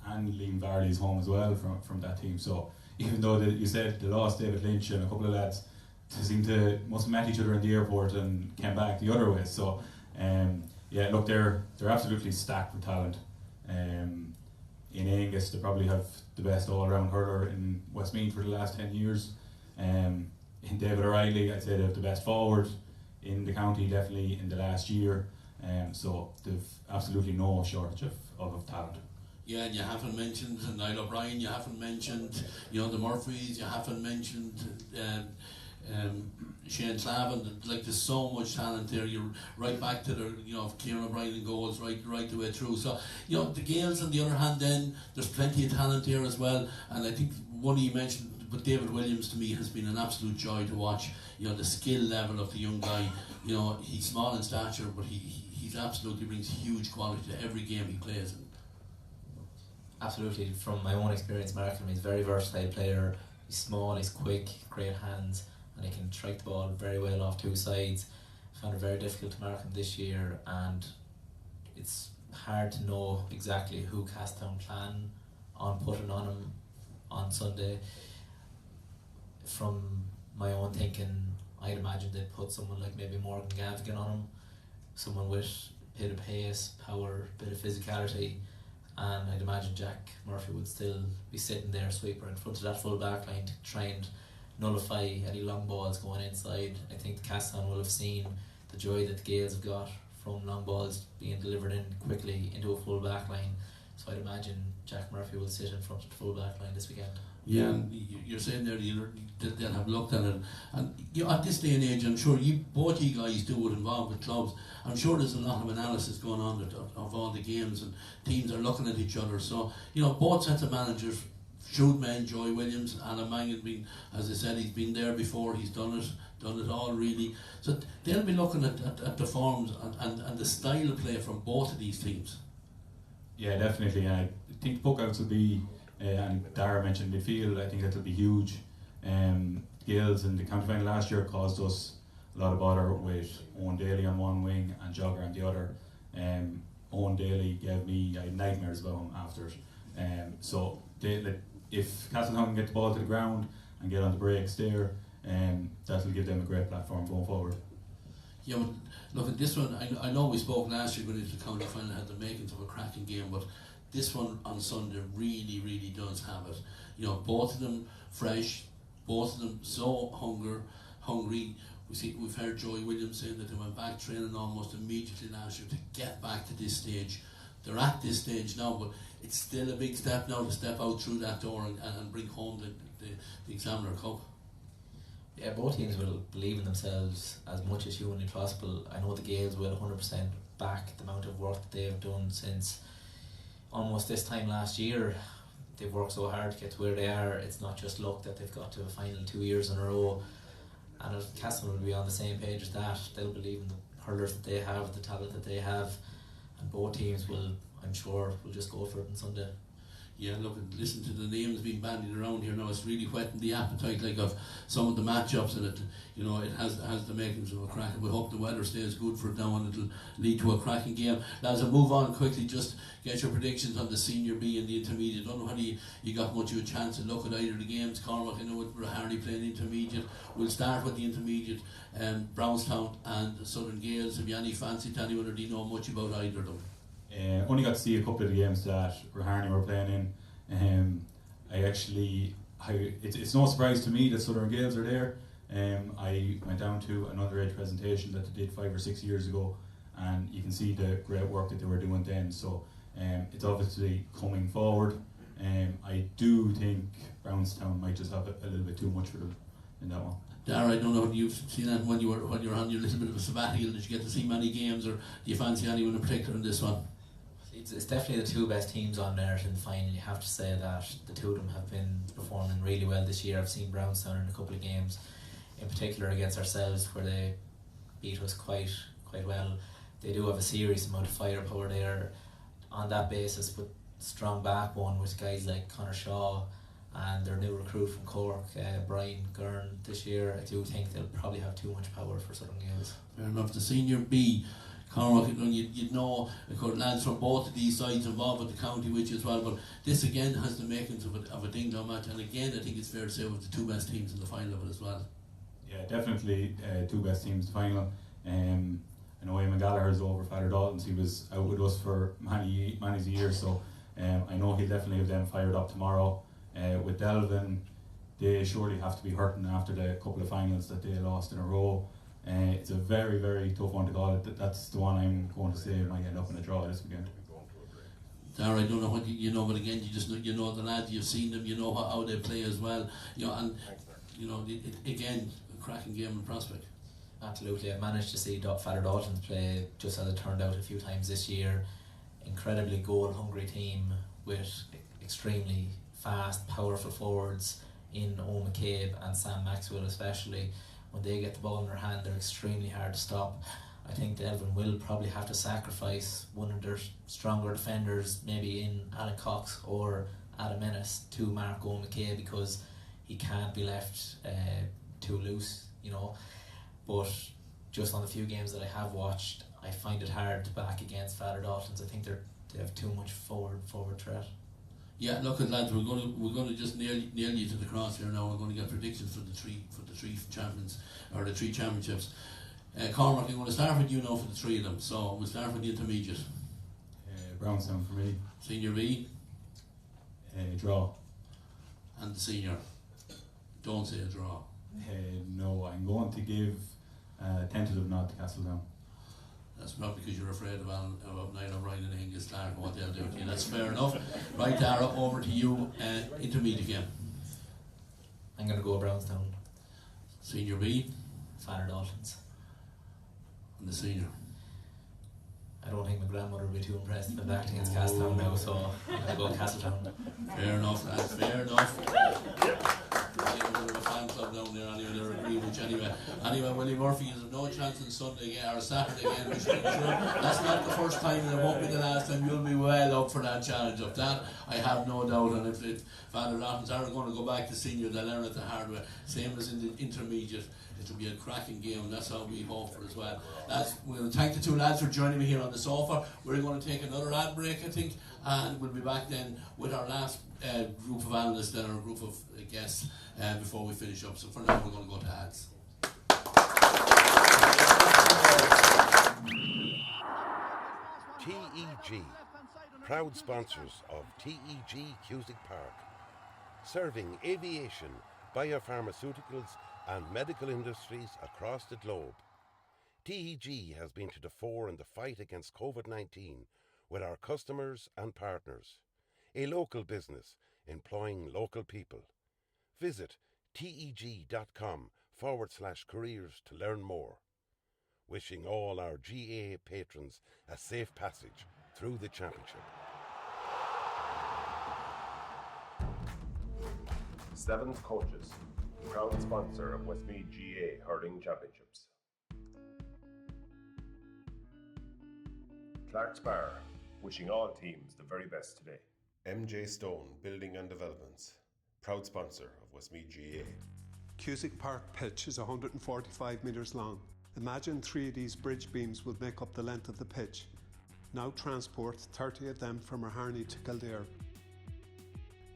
And Liam Varley's home as well from that team, so even though you said they lost David Lynch and a couple of lads, they must have met each other in the airport and came back the other way. So look, they're absolutely stacked with talent. In Angus, they probably have the best all-around hurler in Westmeath for the last 10 years. In David O'Reilly, I'd say they have the best forward in the county, definitely in the last year. So they've absolutely no shortage of talent. Yeah, and you haven't mentioned Niall O'Brien, you haven't mentioned the Murphys, you haven't mentioned Shane Slavin. There's so much talent there. You're right back to the Kieran O'Brien and goals right the way through. So the Gales on the other hand, then there's plenty of talent there as well. And I think one you mentioned, but David Williams to me has been an absolute joy to watch. The skill level of the young guy. He's small in stature, but he's absolutely brings huge quality to every game he plays in. Absolutely, from my own experience, Markham, he's a very versatile player. He's small, he's quick, great hands, and he can strike the ball very well off 2 sides. Found it very difficult to mark him this year, and it's hard to know exactly who Castell plan on putting on him on Sunday. From my own thinking, I'd imagine they'd put someone like maybe Morgan Gavigan on him, someone with a bit of pace, power, bit of physicality, and I'd imagine Jack Murphy would still be sitting there, sweeper, in front of that full back line to try and nullify any long balls going inside. I think the Castletown will have seen the joy that the Gales have got from long balls being delivered in quickly into a full back line. So I'd imagine Jack Murphy will sit in front of the full back line this weekend. Yeah, and you're saying there they'll have looked at it, and at this day and age, I'm sure both you guys do it involved with clubs. I'm sure there's a lot of analysis going on of all the games, and teams are looking at each other. So both sets of managers, Shootman, Joy Williams, Alan Mangan, as I said, he's been there before. He's done it all really. So they'll be looking at the forms and the style of play from both of these teams. Yeah, definitely. And I think puckouts will be. And Dara mentioned midfield. I think that'll be huge. Gales in the county final last year caused us a lot of bother with Owen Daly on one wing and Jogger on the other. Owen Daly gave me nightmares about him after it. So if Castletown can get the ball to the ground and get on the breaks there, that'll give them a great platform going forward. Yeah, but look at this one. I know we spoke last year going into the county final, had the makings of a cracking game, but this one on Sunday really, really does have it. Both of them fresh, both of them so hungry. We've heard Joey Williams saying that they went back training almost immediately last year to get back to this stage. They're at this stage now, but it's still a big step now to step out through that door and bring home the Examiner Cup. Yeah, both teams will believe in themselves as much as humanly possible. I know the Gales will 100% back the amount of work that they've done since almost this time last year. They've worked so hard to get to where they are. It's not just luck that they've got to a final 2 years in a row, and Castle will be on the same page as that. They'll believe in the hurlers that they have, the talent that they have, and both teams will, I'm sure, will just go for it on Sunday. Yeah, look, listen to the names being bandied around here now. It's really whetting the appetite of some of the matchups, and it has the makings of a crack. We hope the weather stays good for it now, and it'll lead to a cracking game. Lads, I'll move on quickly. Just get your predictions on the Senior B and the Intermediate. I don't know whether you got much of a chance to look at either of the games. Cormac, I know with Hardy playing Intermediate. We'll start with the Intermediate. Brownstown and Southern Gales. Have you any fancy to anyone, or do you know much about either of them? Only got to see a couple of the games that Raharney were playing in. It's no surprise to me that Southern Gales are there. I went down to an underage presentation that they did 5 or 6 years ago, and you can see the great work that they were doing then. So it's obviously coming forward. I do think Brownstown might just have a little bit too much for them in that one. Dara, I don't know if you've seen that when you were on your little bit of a sabbatical. Did you get to see many games, or do you fancy anyone in particular in this one? It's definitely the two best teams on merit in the final. You have to say that the two of them have been performing really well this year. I've seen Brownstown in a couple of games, in particular against ourselves, where they beat us quite well. They do have a serious amount of firepower there on that basis, but strong backbone with guys like Conor Shaw and their new recruit from Cork, Brian Gurn, this year. I do think they'll probably have too much power for Southern Gales. Fair enough. The Senior B, Cormac, you'd know, of course, lads from both of these sides involved with the county with you as well, but this again has the makings of a ding-dong match, and again I think it's fair to say with the two best teams in the final of it as well. Yeah, definitely two best teams in the final. I know Eamon Gallagher is over Father Dalton's. He was out with us for many years, so I know he'll definitely have them fired up tomorrow. With Delvin, they surely have to be hurting after the couple of finals that they lost in a row. It's a very, very tough one to call. That's the one I'm going to say might end up in a draw this weekend. Dara, I don't know what you know, but again, you know the lads, you've seen them, you know how they play as well. Again, a cracking game in prospect. Absolutely, I've managed to see Father Dalton's play just as it turned out a few times this year. Incredibly goal-hungry team with extremely fast, powerful forwards in Owen McCabe and Sam Maxwell especially. When they get the ball in their hand, they're extremely hard to stop. I think Delvin will probably have to sacrifice one of their stronger defenders, maybe in Alan Cox or Adam Ennis, to mark Owen McCabe, because he can't be left too loose, But just on the few games that I have watched, I find it hard to back against Father Dalton's. I think they have too much forward threat. Yeah, look, lads, we're going to just nail you to the cross here now. We're going to get predictions for the three champions, or the three championships. Cormac, I'm going to start with you now for the three of them. So we'll start with the intermediate. Brownstown for me. Senior B. Draw. And the senior. Don't say a draw. No, I'm going to give a tentative nod to Castledown. That's probably because you're afraid of Niall O'Brien and Angus Clark and what they'll do to you. That's fair enough. Right, Dara, over to you, intermediate game. I'm going to go Brownstown. Senior B. Fanner Daltons. And the senior. I don't think my grandmother will be too impressed if I'm back against Castledown now, so I'm going to go Castletown. Fair enough, lads, fair enough. A bit of a fan club down there anyway, they're agreeing with you anyway. Willie Murphy has no chance on Sunday again, or Saturday again, which I'm sure that's not the first time and it won't be the last time. You'll be well up for that challenge. Of that I have no doubt, and if Father Rottens are going to go back to senior, they'll learn it the hard way, same as in the intermediate. It'll be a cracking game, and that's how we hope for as well. Lads, we'll thank the two lads for joining me here on the sofa. We're going to take another ad break, I think, and we'll be back then with our last group of analysts and our group of guests before we finish up. So for now, we're going to go to ads. TEG, proud sponsors of TEG Cusick Park, serving aviation, biopharmaceuticals and medical industries across the globe. TEG has been to the fore in the fight against COVID-19 with our customers and partners. A local business employing local people. Visit teg.com/careers to learn more. Wishing all our GAA patrons a safe passage through the championship. Seventh Coaches, proud sponsor of Westmeath GAA Hurling Championships. Clark's Bar, wishing all teams the very best today. MJ Stone Building and Developments, proud sponsor of Westmeath GAA. Cusick Park pitch is 145 metres long. Imagine 3 of these bridge beams would make up the length of the pitch. Now transport 30 of them from Harney to Kildare.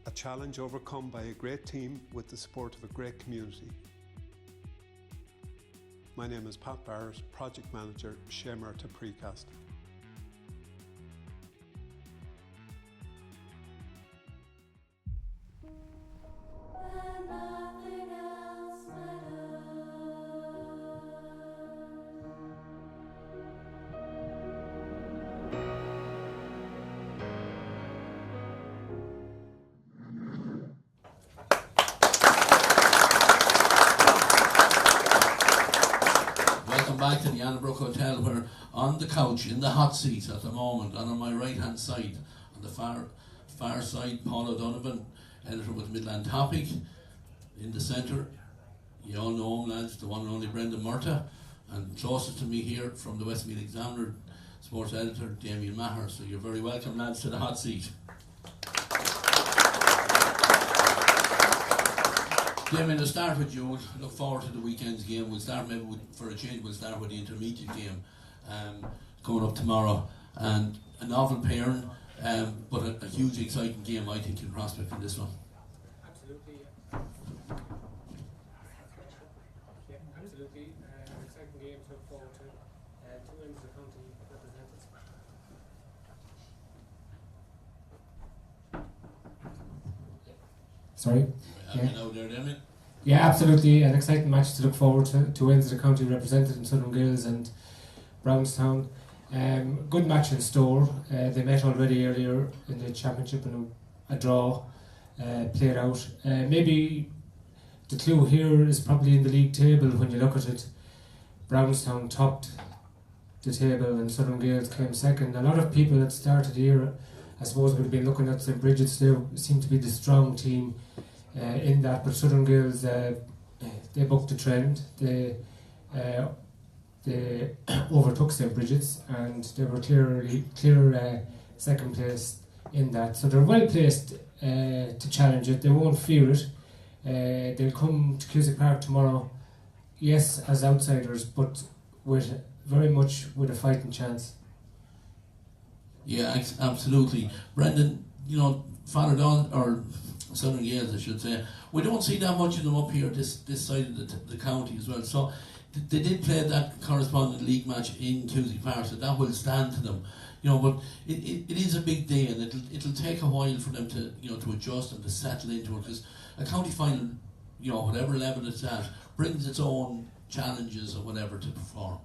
A challenge overcome by a great team with the support of a great community. My name is Pat Barrett, Project Manager, Shemarta Precast. Back to the Annebrook Hotel, where on the couch in the hot seat at the moment, and on my right hand side, on the far side, Paul O'Donovan, editor with Midland Topic. In the centre, you all know him, lads, the one and only Brendan Murta, and closest to me here from the Westmeath Examiner, sports editor Damien Maher. So you're very welcome, lads, to the hot seat. Damien, to start with you, look forward to the weekend's game. We'll start maybe for a change, we'll start with the intermediate game coming up tomorrow. And a novel pairing, but a huge exciting game, I think, in prospect in this one. Absolutely, absolutely. An exciting game to look forward to. Two ends of the county represented. Sorry? Yeah, absolutely. An exciting match to look forward to. Two ends of the county represented in Southern Gales and Brownstown. Good match in store. They met already earlier in the championship and a draw played out. Maybe the clue here is probably in the league table when you look at it. Brownstown topped the table and Southern Gales came second. A lot of people at the start of the year, I suppose, would have been looking at St. Bridget's. They seem to be the strong team in that, but Southern Gales, they bucked the trend. They overtook St. Bridget's and they were clear second place in that. So they're well placed to challenge it. They won't fear it. They'll come to Cusick Park tomorrow, yes, as outsiders, but with very much with a fighting chance. Yeah, absolutely. Brendan, you know, Father Don, or Southern Gales I should say, we don't see that much of them up here this side of the county as well. So they did play that corresponding league match in Cusack Park, so that will stand to them. But it is a big day, and it'll take a while for them to to adjust and to settle into it, because a county final, whatever level it's at, brings its own challenges or whatever to perform.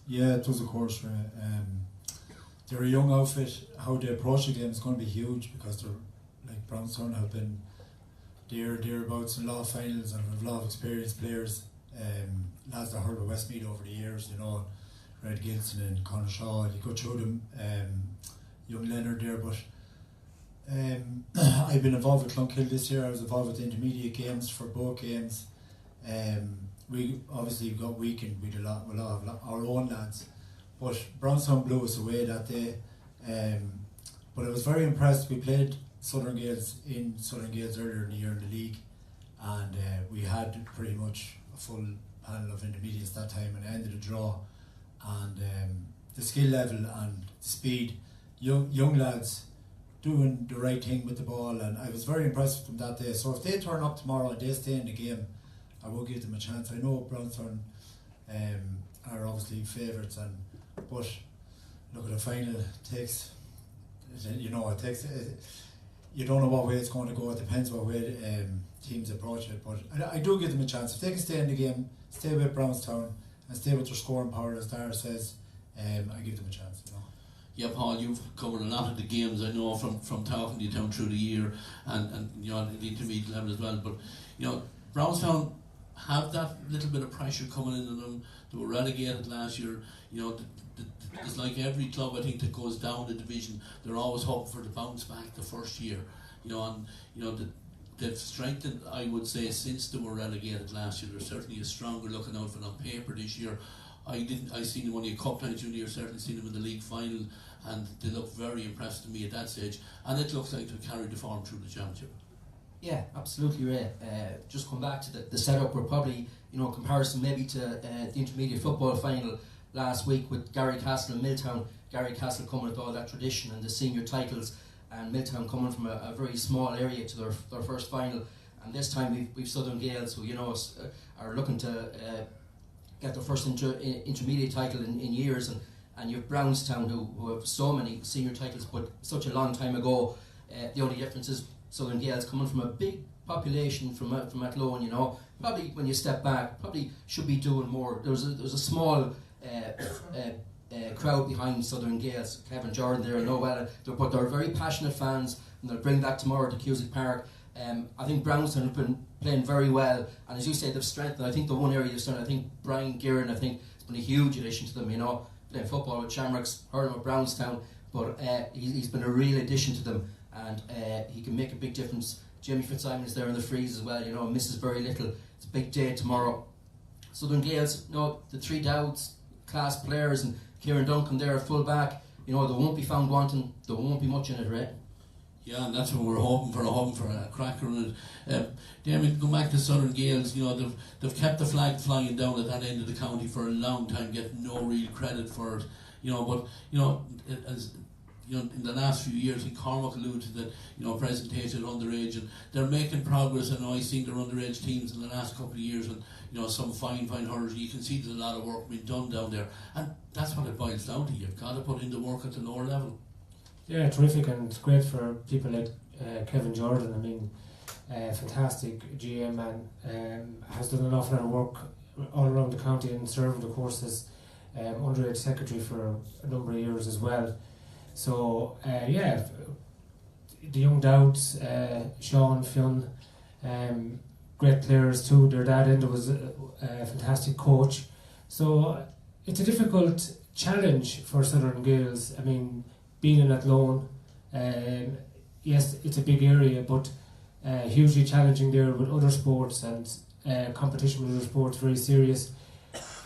Yeah, it does, of course. They're a young outfit. How they approach the game is going to be huge, because they're like Brownstown have been thereabouts in a lot of finals and have a lot of experienced players. Lads that heard of Westmeath over the years, Red Gilson and Conor Shaw, you go through them, young Leonard there, but I've been involved with Clonkill this year. I was involved with the intermediate games for both games. We obviously got weakened with a lot of our own lads, but Brownstown blew us away that day. But I was very impressed. We played Southern Gales in Southern Gales earlier in the year in the league, and we had pretty much a full panel of intermediates that time, and it ended a draw. And the skill level and speed, young lads doing the right thing with the ball, and I was very impressed with them that day. So if they turn up tomorrow and they stay in the game, I will give them a chance. I know Brownstown are obviously favourites, but look, at the final takes. You don't know what way it's going to go. It depends what way teams approach it. But I do give them a chance. If they can stay in the game, stay with Brownstown, and stay with their scoring power, as Dara says, I give them a chance. Yeah, Paul, you've covered a lot of the games, I know, from talking to you down through the year, and the intermediate level as well. But Brownstown have that little bit of pressure coming into them. They were relegated last year. It's like every club, I think, that goes down the division, they're always hoping for the bounce back the first year. They've strengthened, I would say, since they were relegated last year. They're certainly a stronger looking outfit on paper this year. I seen them only a couple times during the year, certainly seen them in the league final, and they look very impressive to me at that stage, and it looks like they'll carry the form through the championship. Yeah, absolutely, Ray. Just come back to the setup. We're probably, comparison maybe to the intermediate football final last week with Gary Castle and Milltown. Gary Castle coming with all that tradition and the senior titles, and Milltown coming from a very small area to their first final. And this time we've Southern Gales, who are looking to get their first intermediate title in years, and you've Brownstown, who have so many senior titles, but such a long time ago. The only difference is Southern Gales coming from a big population from Athlone. Probably when you step back, probably should be doing more. There's a small crowd behind Southern Gales. Kevin Jordan there, but they're very passionate fans, and they'll bring that tomorrow to Cusack Park. I think Brownstown have been playing very well, and as you say, they've strengthened. I think the one area they've strengthened, I think Brian Guerin, has been a huge addition to them. Playing football with Shamrocks, hurling with Brownstown, but he's been a real addition to them, and he can make a big difference. Jamie Fitzsimon is there in the freeze as well. Misses very little. It's a big day tomorrow. Southern Gales, the three Dowds, class players, and Kieran Duncan there at full back. They won't be found wanting. There won't be much in it, right? Yeah, and that's what we're hoping for a cracker in it. Damien, going back to Southern Gales, they've kept the flag flying down at that end of the county for a long time, getting no real credit for it. But as in the last few years, I think Cormac alluded to that, presentation underage, and they're making progress. And I've seen their underage teams in the last couple of years, and some fine hurlers. You can see there's a lot of work being done down there, and that's what it boils down to. You've got to put in the work at the lower level. Yeah, terrific, and great for people like Kevin Jordan. Fantastic GM man, has done an awful lot of work all around the county, and served, of course, as underage secretary for a number of years as well. So the young Dowds, Sean, Fionn, great players too. Their dad Enda was a fantastic coach. So it's a difficult challenge for Southern Gales. Being in Athlone, yes, it's a big area, but hugely challenging there with other sports, and competition with other sports very serious,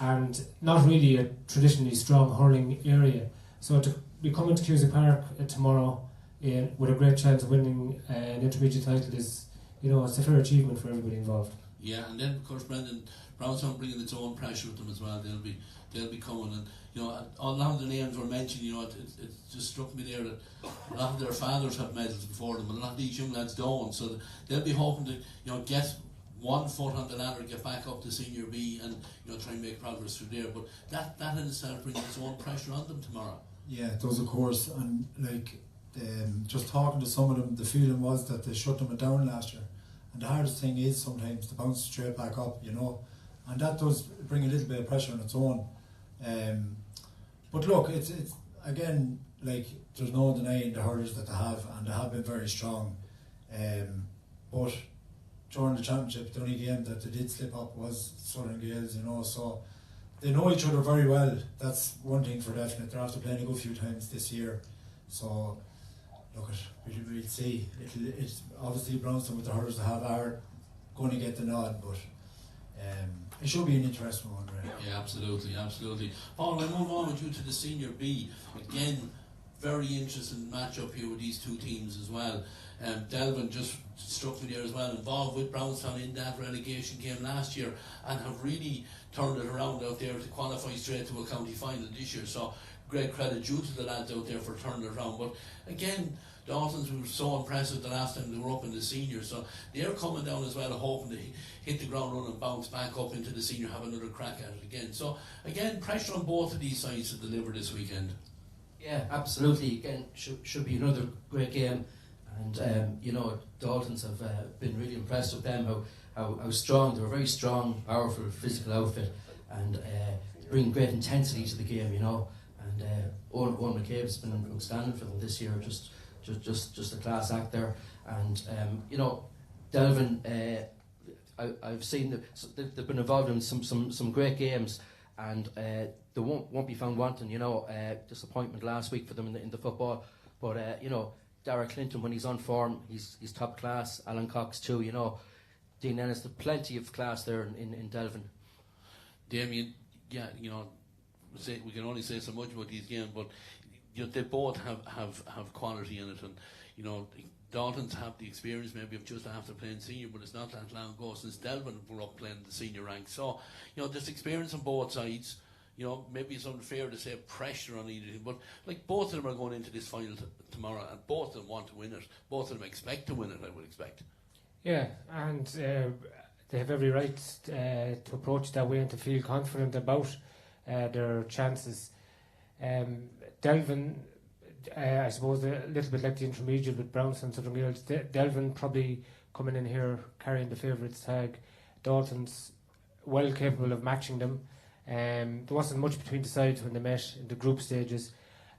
and not really a traditionally strong hurling area. So to be coming to Cusack Park tomorrow with a great chance of winning an intermediate title is, it's a fair achievement for everybody involved. Yeah, and then of course, Brendan, Brownstown bringing its own pressure with them as well. They'll be coming, and a lot of the names were mentioned. It just struck me there that a lot of their fathers have medals before them, but a lot of these young lads don't. So they'll be hoping to get one foot on the ladder, get back up to Senior B, and try and make progress through there. But that in itself brings its own pressure on them tomorrow. Yeah, it does, of course. And just talking to some of them, the feeling was that they shut them down last year. And the hardest thing is sometimes to bounce straight back up, and that does bring a little bit of pressure on its own. But look, it's again, there's no denying the hurdles that they have, and they have been very strong. But during the championship, the only game that they did slip up was Southern Gales, so they know each other very well. That's one thing for definite. They're after playing a good few times this year. So, look, we'll see. It's obviously Brownstown with the hurdles they have are going to get the nod, but it should be an interesting one, right? Yeah, absolutely. Paul, we'll move on with you to the Senior B. Again, very interesting match-up here with these two teams as well. Delvin just struck me there as well, involved with Brownstown in that relegation game last year, and have really turned it around out there to qualify straight to a county final this year. So great credit due to the lads out there for turning it around. But again, Daltons were so impressive the last time they were up in the senior, so they're coming down as well, hoping to hit the ground running and bounce back up into the senior, have another crack at it again. So again, pressure on both of these sides to deliver this weekend. Yeah, absolutely. Again, should be another great game, and Daltons have been really impressed with them. How strong they're, a very strong, powerful, physical outfit, and bring great intensity to the game. And Owen McCabe's been outstanding for them this year. Just a class act there, and Delvin. I've seen they've been involved in some great games, and they won't be found wanting. Disappointment last week for them in the football, but Dara Clinton, when he's on form, he's top class. Alan Cox too. Dean Ennis, there's plenty of class there in Delvin. Damien, yeah, we can only say so much about these games, but they both have quality in it, and Daltons have the experience maybe of just after playing senior, but it's not that long ago since Delvin were up playing the senior ranks. So there's experience on both sides. Maybe it's unfair to say pressure on either team, but both of them are going into this final tomorrow, and both of them want to win it. Both of them expect to win it, I would expect. Yeah, and they have every right to approach that way and to feel confident about their chances. Delvin, I suppose, a little bit like the intermediate with Brownstown and Southern Gales. Delvin probably coming in here carrying the favourites tag. Dalton's well capable of matching them. There wasn't much between the sides when they met in the group stages,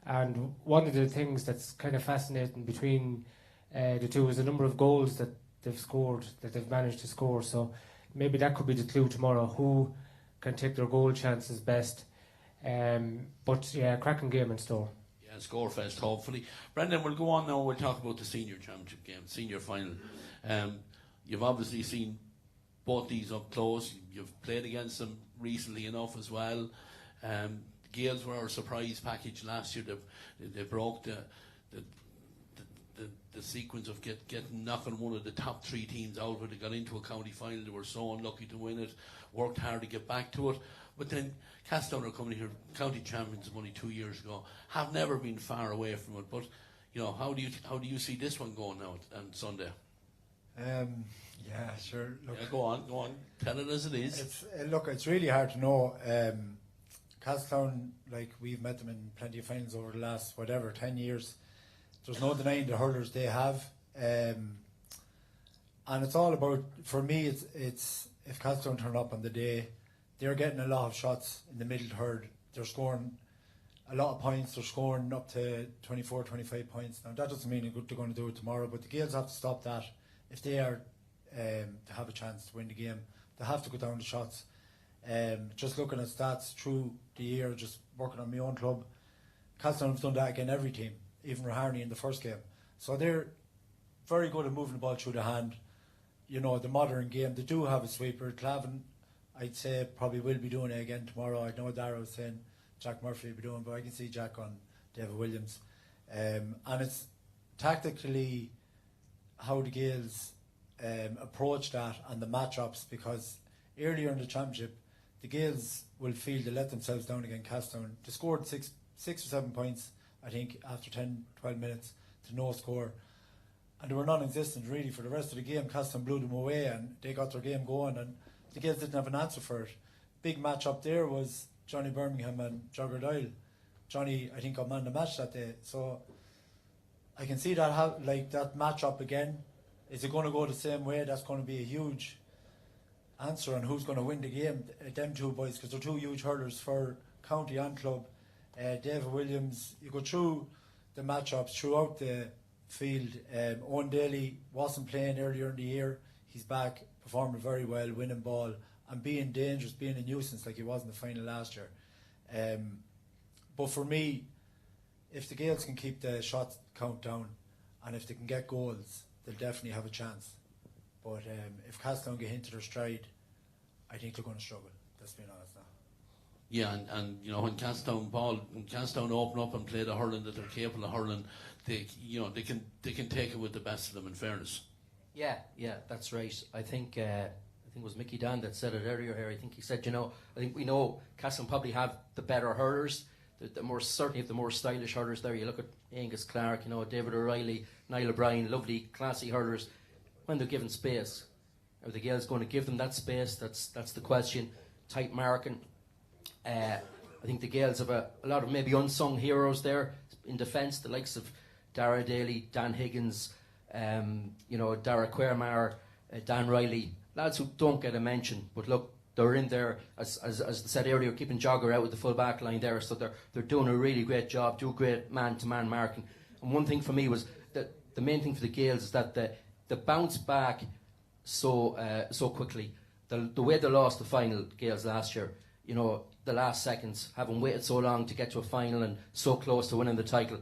and one of the things that's kind of fascinating between the two is the number of goals that they've managed to score. So maybe that could be the clue tomorrow, who can take their goal chances best. But yeah, cracking game in store. Yeah, score fest hopefully. Brendan, we'll go on now. We'll talk about the senior championship game, senior final. You've obviously seen both these up close. You've played against them recently enough as well. Gales were our surprise package last year. They broke the sequence of knocking one of the top three teams out when they got into a county final. They were so unlucky to win it, worked hard to get back to it. But then Castledown are coming here, county champions only 2 years ago, have never been far away from it. But how do you see this one going now on Sunday? Yeah, sure. Look, yeah, go on. Tell it as it is. It's really hard to know. Castledown, we've met them in plenty of finals over the last 10 years. There's no denying the hurlers they have, and it's all about, for me, it's if Castledown turn up on the day, they're getting a lot of shots in the middle third. They're scoring a lot of points. They're scoring up to 24, 25 points. Now that doesn't mean they're going to do it tomorrow, but the Gales have to stop that if they are to have a chance to win the game. They have to go down the shots. Just looking at stats through the year, just working on my own club, Castledown have done that against every team, even Raharney in the first game. So they're very good at moving the ball through the hand. The modern game, they do have a sweeper. Clavan, I'd say, probably will be doing it again tomorrow. I know Dara was saying Jack Murphy will be doing, but I can see Jack on David Williams. And it's tactically how the Gales approach that and the matchups, because earlier in the championship, the Gales will feel they let themselves down against Castledown. They scored six or 7 points, I think, after 10, 12 minutes to no score. and they were non-existent really for the rest of the game. Castletown blew them away and they got their game going, and the Gales didn't have an answer for it. Big match up there was Johnny Birmingham and Jogger Doyle. Johnny, I think, got man of the match that day, so I can see that that match up again. Is it going to go the same way? That's going to be a huge answer on who's going to win the game. Them two boys, because they're two huge hurlers for county and club. David Williams, you go through the matchups throughout the field. Owen Daly wasn't playing earlier in the year. He's back, performing very well, winning ball and being dangerous, being a nuisance like he was in the final last year. But for me, if the Gales can keep the shot count down and if they can get goals, they'll definitely have a chance. But if Castletown get into their stride, I think they're going to struggle. Let's be honest now. Yeah, and you know, when Castletown open up and play the hurling that they're capable of hurling, they can take it with the best of them. In fairness. Yeah, that's right. I think it was Mickey Dan that said it earlier here. I think he said, I think we know Castletown probably have the better hurlers, certainly have the more stylish hurlers there. You look at Angus Clark, David O'Reilly, Niall O'Brien, lovely, classy hurlers. When they're given space, are the Gales going to give them that space? That's the question. Tight marking. I think the Gales have a lot of maybe unsung heroes there in defence, the likes of Dara Daly, Dan Higgins, Dara Quermar, Dan Riley, lads who don't get a mention, but look, they're in there, as I said earlier, keeping Jogger out with the full back line there, so they're doing a really great job, do great man-to-man marking. And one thing for me was that the main thing for the Gales is that the bounce back so quickly. The way they lost the final, Gales, last year, the last seconds, having waited so long to get to a final and so close to winning the title,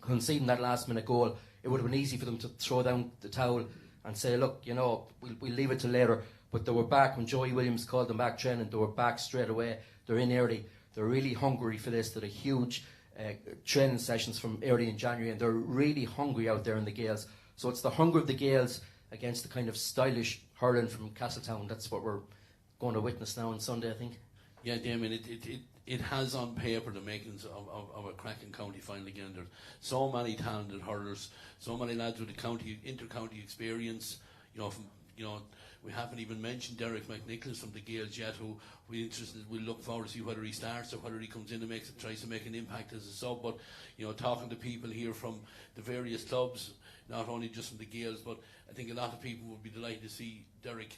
conceding that last minute goal, it would have been easy for them to throw down the towel and say, look, we'll leave it till later. But they were back when Joey Williams called them back training. They were back straight away. They're in early. They're really hungry for this. They're huge training sessions from early in January, and they're really hungry out there in the Gales. So it's the hunger of the Gales against the kind of stylish hurling from Castletown. That's what we're going to witness now on Sunday, I think. Yeah, Damien, it has on paper the makings of a cracking county final again. There's so many talented hurlers, so many lads with the inter-county experience. We haven't even mentioned Derek McNicholas from the Gales yet, who we'll look forward to see whether he starts or whether he comes in and tries to make an impact as a sub. But talking to people here from the various clubs, not only just from the Gales, but I think a lot of people would be delighted to see Derek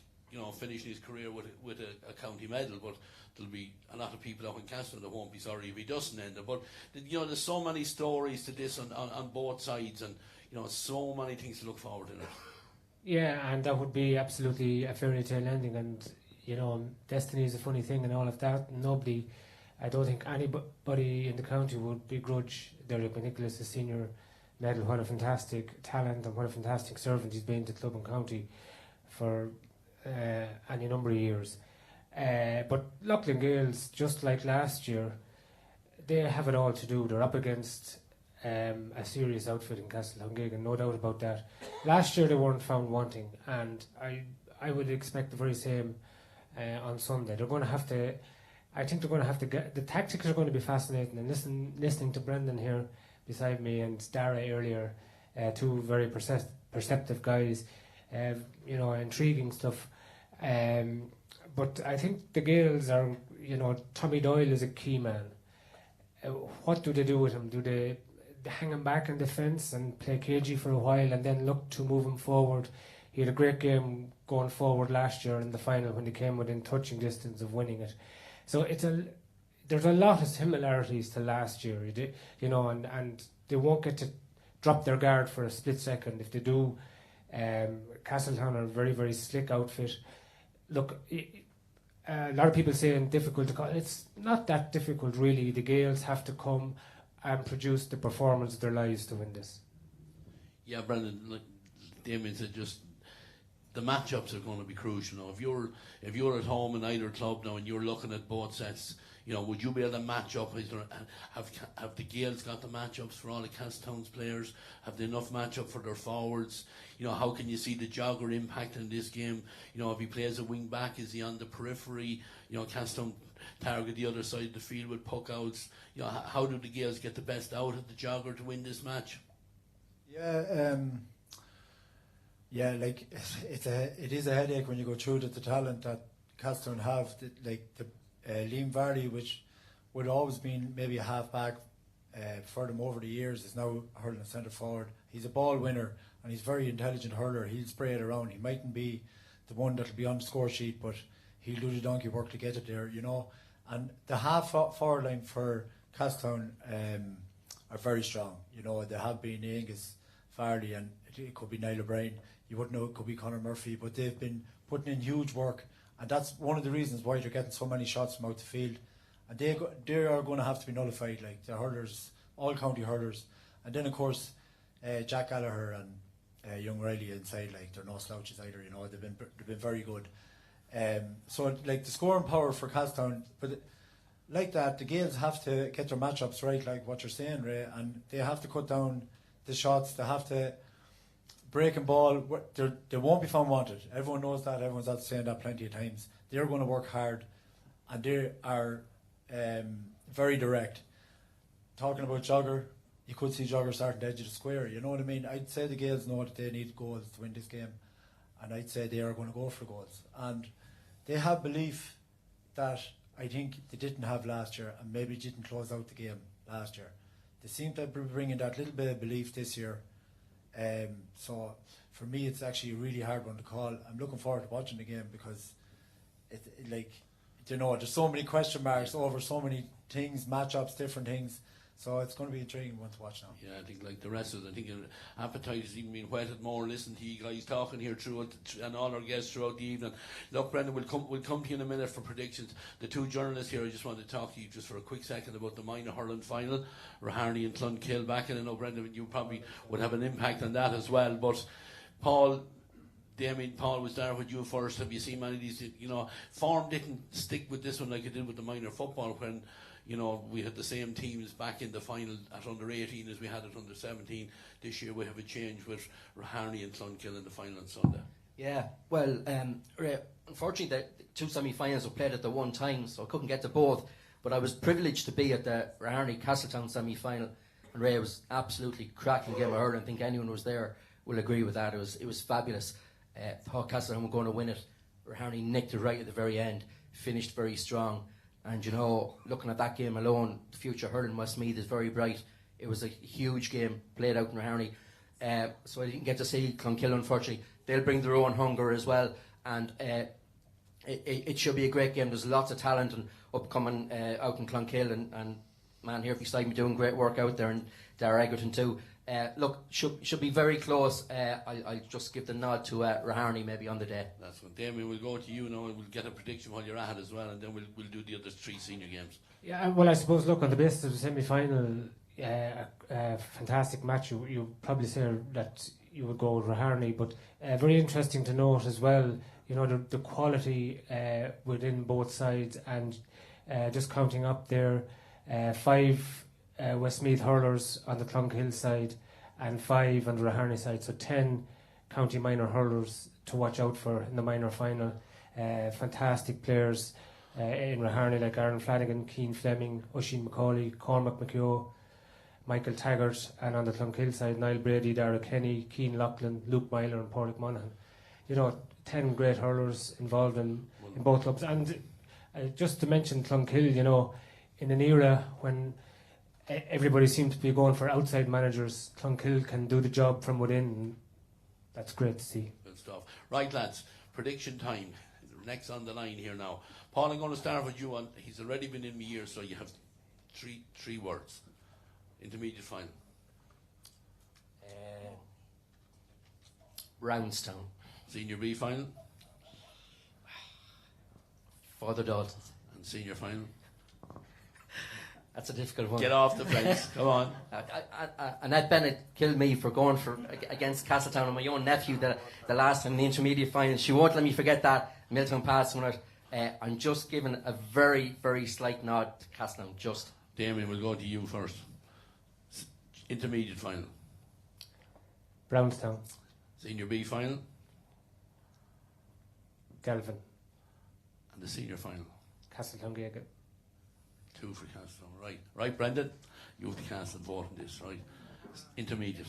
finishing his career with a county medal. But there'll be a lot of people out in Castletown that won't be sorry if he doesn't end it. But there's so many stories to this on both sides, and so many things to look forward to. Yeah, and that would be absolutely a fairy tale ending, and destiny is a funny thing and all of that. I don't think anybody in the county would begrudge Derek McNicholas' senior medal. What a fantastic talent and what a fantastic servant he's been to club and county for any number of years. But Loughlin Gales, just like last year, they have it all to do. They're up against a serious outfit in Castletown, no doubt about that. Last year they weren't found wanting, and I would expect the very same on Sunday. They're going to have to. I think they're going to have to get the tactics are going to be fascinating. And listening to Brendan here beside me and Dara earlier, two very perceptive guys, intriguing stuff. But I think the Gales are, Tommy Doyle is a key man. What do they do with him? Do they hang him back in defence and play cagey for a while and then look to move him forward? He had a great game going forward last year in the final when he came within touching distance of winning it. So there's a lot of similarities to last year, and they won't get to drop their guard for a split second. If they do, Castletown are a very, very slick outfit. Look, a lot of people say it's difficult to call. It's not that difficult, really. The Gales have to come and produce the performance of their lives to win this. Yeah, Brendan, like Damien said, just the matchups are going to be crucial. If you're at home in either club now and you're looking at both sets, would you be able to match up? Have the Gales got the matchups for all the Castletown's players? Have they enough matchup for their forwards? How can you see the Jogger impacting this game? If he plays a wing back, is he on the periphery? Castletown target the other side of the field with puck outs. How do the Gales get the best out of the Jogger to win this match? Yeah, Yeah, like it is a headache when you go through the talent that Castletown have. Liam Vardy, which would always been maybe a half back for them over the years, is now hurling centre forward. He's a ball winner and he's a very intelligent hurler. He'll spray it around. He mightn't be the one that'll be on the score sheet, but he'll do the donkey work to get it there, you know. And the half forward line for Castletown are very strong. You know, they have been Angus Farley, and it could be Niall O'Brien. You wouldn't know it could be Conor Murphy, but they've been putting in huge work, and that's one of the reasons why they're getting so many shots from out the field. And they are going to have to be nullified, like the hurlers, all county hurlers. And then of course Jack Gallagher and young Riley inside, like they're no slouches either. You know, they've been very good. So like the scoring power for Castletown, but like that, the Gaels have to get their matchups right, like what you're saying, Ray, and they have to cut down the shots. They have to breaking ball. They won't be found wanted. Everyone knows that. Everyone's out saying that plenty of times. They're going to work hard, and they are very direct. Talking about Jogger, you could see Jogger starting the edge of the square. You know what I mean? I'd say the Gaels know that they need goals to win this game, and I'd say they are going to go for goals. And they have belief that I think they didn't have last year, and maybe didn't close out the game last year. They seem to be bringing that little bit of belief this year. So for me, it's actually a really hard one to call. I'm looking forward to watching the game because there's so many question marks over so many things, matchups, different things. So it's going to be an intriguing one to watch now. Yeah, I think like the rest of us, I think appetite has even been whetted more. Listen to you guys talking here throughout and all our guests throughout the evening. Look, Brendan, we'll come to you in a minute for predictions. The two journalists here, I just want to talk to you just for a quick second about the minor hurling final, Raharney and Clonkill back, and I know Brendan, you probably would have an impact on that as well. But Paul was there with you first. Have you seen many of these? You know, form didn't stick with this one like it did with the minor football when, you know, we had the same teams back in the final at under 18 as we had at under 17. This year we have a change with Raharney and Clonkill in the final on Sunday. Yeah, well, unfortunately the two semi-finals were played at the one time, so I couldn't get to both. But I was privileged to be at the Raharney Castletown semi-final, and Ray, was absolutely cracking game of hurling. I think anyone who was there will agree with that. It was fabulous. Thought Castletown were going to win it. Raharney nicked it right at the very end, finished very strong. And you know, looking at that game alone, the future hurling Westmeath is very bright. It was a huge game played out in Raharney. So I didn't get to see Clonkill, unfortunately. They'll bring their own hunger as well, and it should be a great game. There's lots of talent and upcoming out in Clonkill, and man here beside me doing great work out there, and Dara Egerton too. Look, should be very close. I'll just give the nod to Raharney maybe on the day. That's one. Damien, we'll go to you now and we'll get a prediction while you're at it as well, and then we'll do the other three senior games. Yeah, well, I suppose, look, on the basis of the semi-final, a fantastic match. You probably say that you would go with Raharney, but very interesting to note as well, you know, the quality within both sides, and just counting up there, 5 Westmeath hurlers on the Clonkill side and 5 on the Raharney side, so 10 county minor hurlers to watch out for in the minor final. Fantastic players in Raharney like Aaron Flanagan, Keane Fleming, Oisin McCauley, Cormac McKeough, Michael Taggart, and on the Clonkill side, Niall Brady, Dara Kenny, Keane Loughlin, Luke Myler and Porrick Monaghan. You know, 10 great hurlers involved in both clubs. And just to mention Clonkill, you know, in an era when everybody seems to be going for outside managers, Clonkill can do the job from within, and that's great to see. Good stuff. Right, lads, prediction time. Next on the line here now. Paul, I'm going to start with you. He's already been in my ear, so you have three words. Intermediate final. Roundstown. Senior B final. Father Daltons. And senior final. That's a difficult one. Get off the fence. Come on. Annette Bennett killed me for going against Castletown and my own nephew the last time in the intermediate final. She won't let me forget that. Milton Pass won it. I'm just giving a very, very slight nod to Castletown. Just. Damien, we'll go to you first. Intermediate final. Brownstown. Senior B final. Galvin. And the senior final. Castletown Gagan. 2 for Castletown. Right, Brendan. You have the Castle vote in this, right? Intermediate.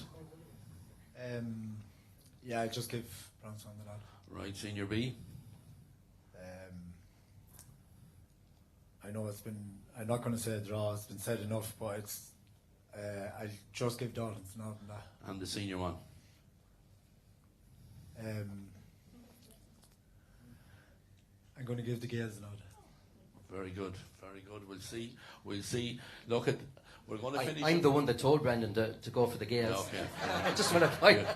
Yeah, I'll just give Brownstown the nod. Right, Senior B. I know it's been, I'm not going to say a draw, it's been said enough, but it's, I'll just give Dalton's nod on that. And the senior one. I'm going to give the Gales a nod. Very good, very good. We'll see. Look at. We're going to finish. I'm the one that told Brendan to go for the Gales. Okay. I just want to.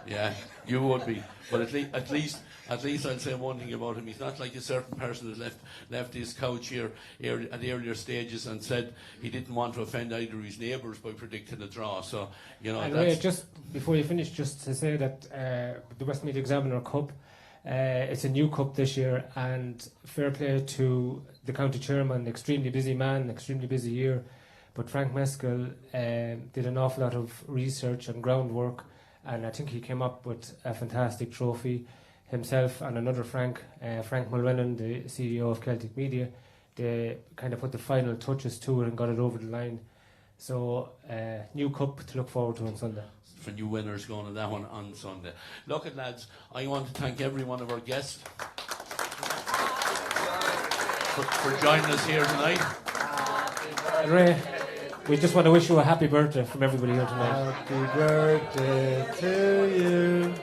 Yeah, you would be. But at least I'll say one thing about him. He's not like a certain person that left his couch here at the earlier stages and said he didn't want to offend either of his neighbours by predicting a draw. So And Ray, just before you finish, just to say that the Westmeath Examiner Cup. It's a new cup this year, and fair play to the county chairman. Extremely busy man, extremely busy year. But Frank Meskel did an awful lot of research and groundwork, and I think he came up with a fantastic trophy. Himself and another Frank Mulrennan, the CEO of Celtic Media, they kind of put the final touches to it and got it over the line. So, new cup to look forward to on Sunday. For new winners going on that one on Sunday. Look at lads, I want to thank every one of our guests for joining us here tonight. Ray, we just want to wish you a happy birthday from everybody here tonight. Happy birthday to you.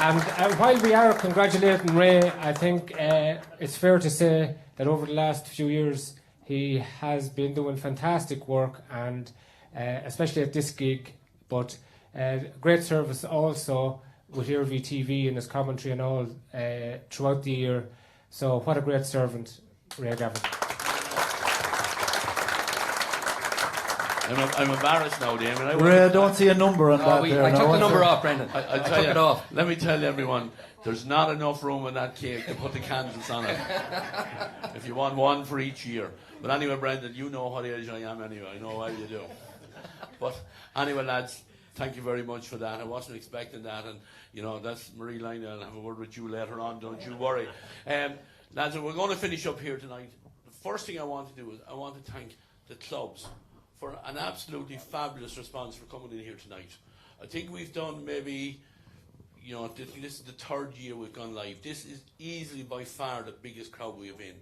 And while we are congratulating Ray, I think it's fair to say that over the last few years he has been doing fantastic work, and especially at this gig, but great service also with Eirvy TV and his commentary and all throughout the year. So what a great servant Ray Gavin. I'm embarrassed now, Damien. Ray, I don't see a number on that there. I took the number off, Brendan. I took it off. Let me tell everyone, there's not enough room in that cake to put the candles on it. If you want one for each year. But anyway, Brendan, you know what age I am anyway. I know how you do. But anyway, lads, thank you very much for that. I wasn't expecting that, and that's Marie Line. I'll have a word with you later on. Don't you worry, lads. We're going to finish up here tonight. The first thing I want to do is I want to thank the clubs for an absolutely fabulous response for coming in here tonight. I think we've done maybe, this is the third year we've gone live. This is easily by far the biggest crowd we have in.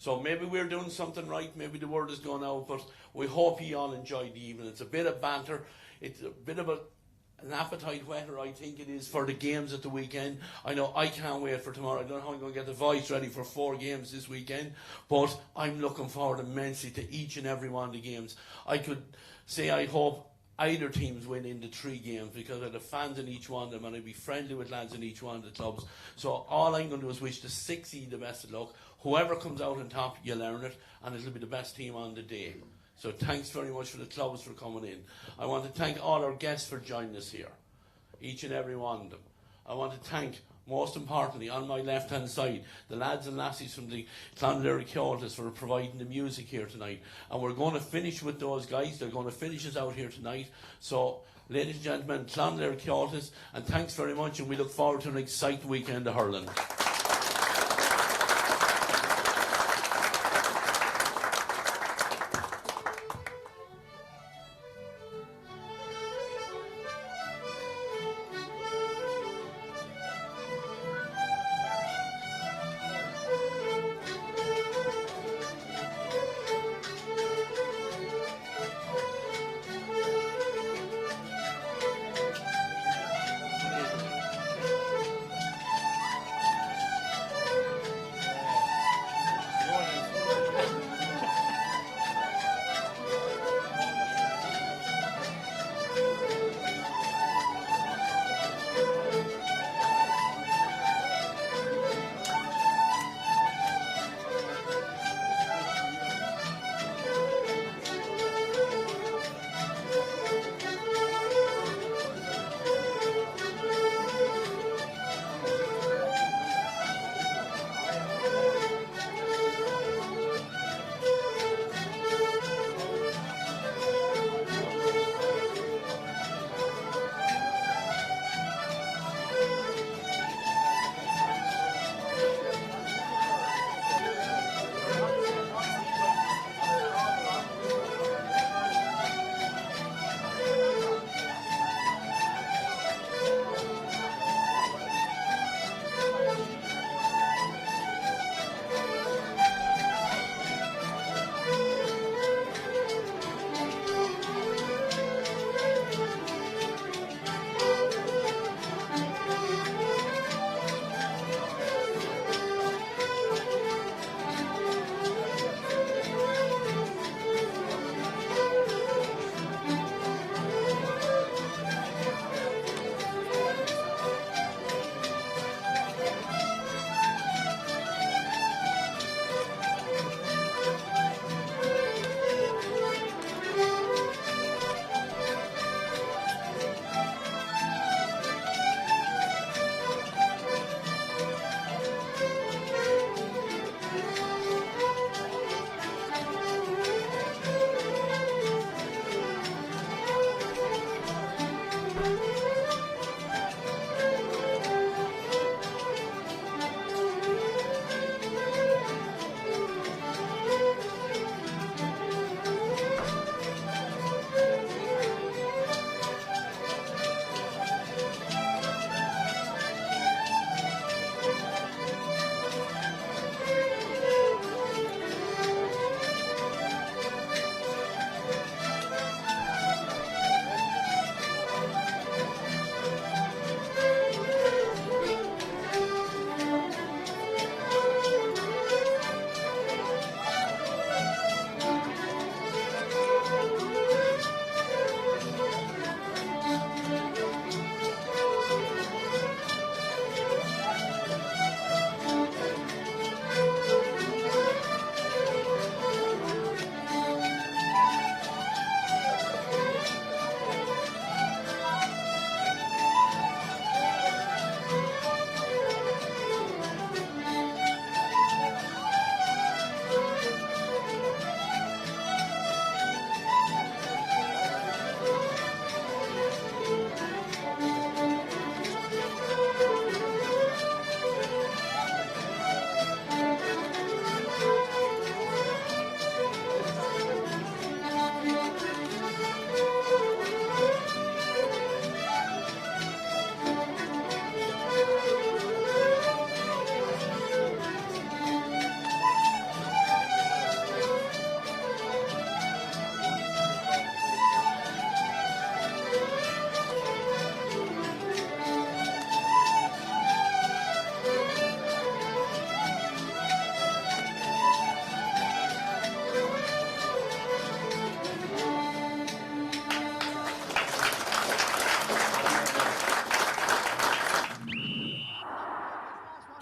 So maybe we're doing something right, maybe the word is going out, but we hope you all enjoyed the evening. It's a bit of banter, it's a bit of an appetite whetter, I think it is, for the games at the weekend. I know I can't wait for tomorrow. I don't know how I'm going to get the voice ready for 4 games this weekend, but I'm looking forward immensely to each and every one of the games. I could say I hope either teams win in the 3 games, because I have fans in each one of them and I'd be friendly with lads in each one of the clubs. So all I'm going to do is wish the 6E the best of luck. Whoever comes out on top, you'll earn it, and it'll be the best team on the day. So thanks very much for the clubs for coming in. I want to thank all our guests for joining us here, each and every one of them. I want to thank, most importantly, on my left-hand side, the lads and lassies from the Clonlair Kyotos for providing the music here tonight. And we're going to finish with those guys. They're going to finish us out here tonight. So, ladies and gentlemen, Clonlair Kyotos, and thanks very much, and we look forward to an exciting weekend of hurling.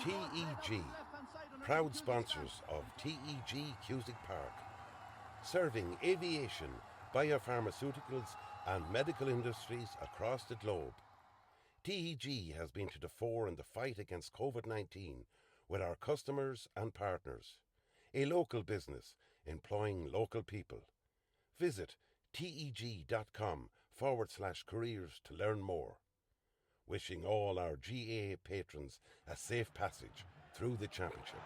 TEG, proud sponsors of TEG Cusick Park, serving aviation, biopharmaceuticals and medical industries across the globe. TEG has been to the fore in the fight against COVID-19 with our customers and partners. A local business employing local people. Visit teg.com/careers to learn more. Wishing all our GAA patrons a safe passage through the championship.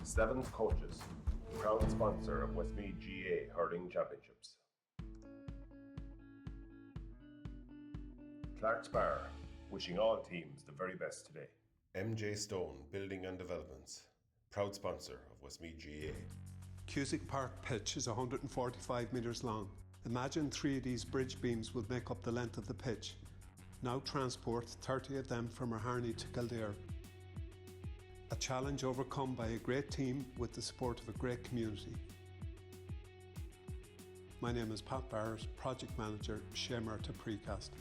Sevens Coaches, proud sponsor of Westmeath GAA Hurling Championships. Clark's Bar, wishing all teams the very best today. MJ Stone Building and Developments, proud sponsor of Westmeath GAA. Cusick Park pitch is 145 metres long. Imagine 3 of these bridge beams would make up the length of the pitch. Now transport 30 of them from Harney to Kildare. A challenge overcome by a great team with the support of a great community. My name is Pat Barrett, Project Manager, Shamer to Precast.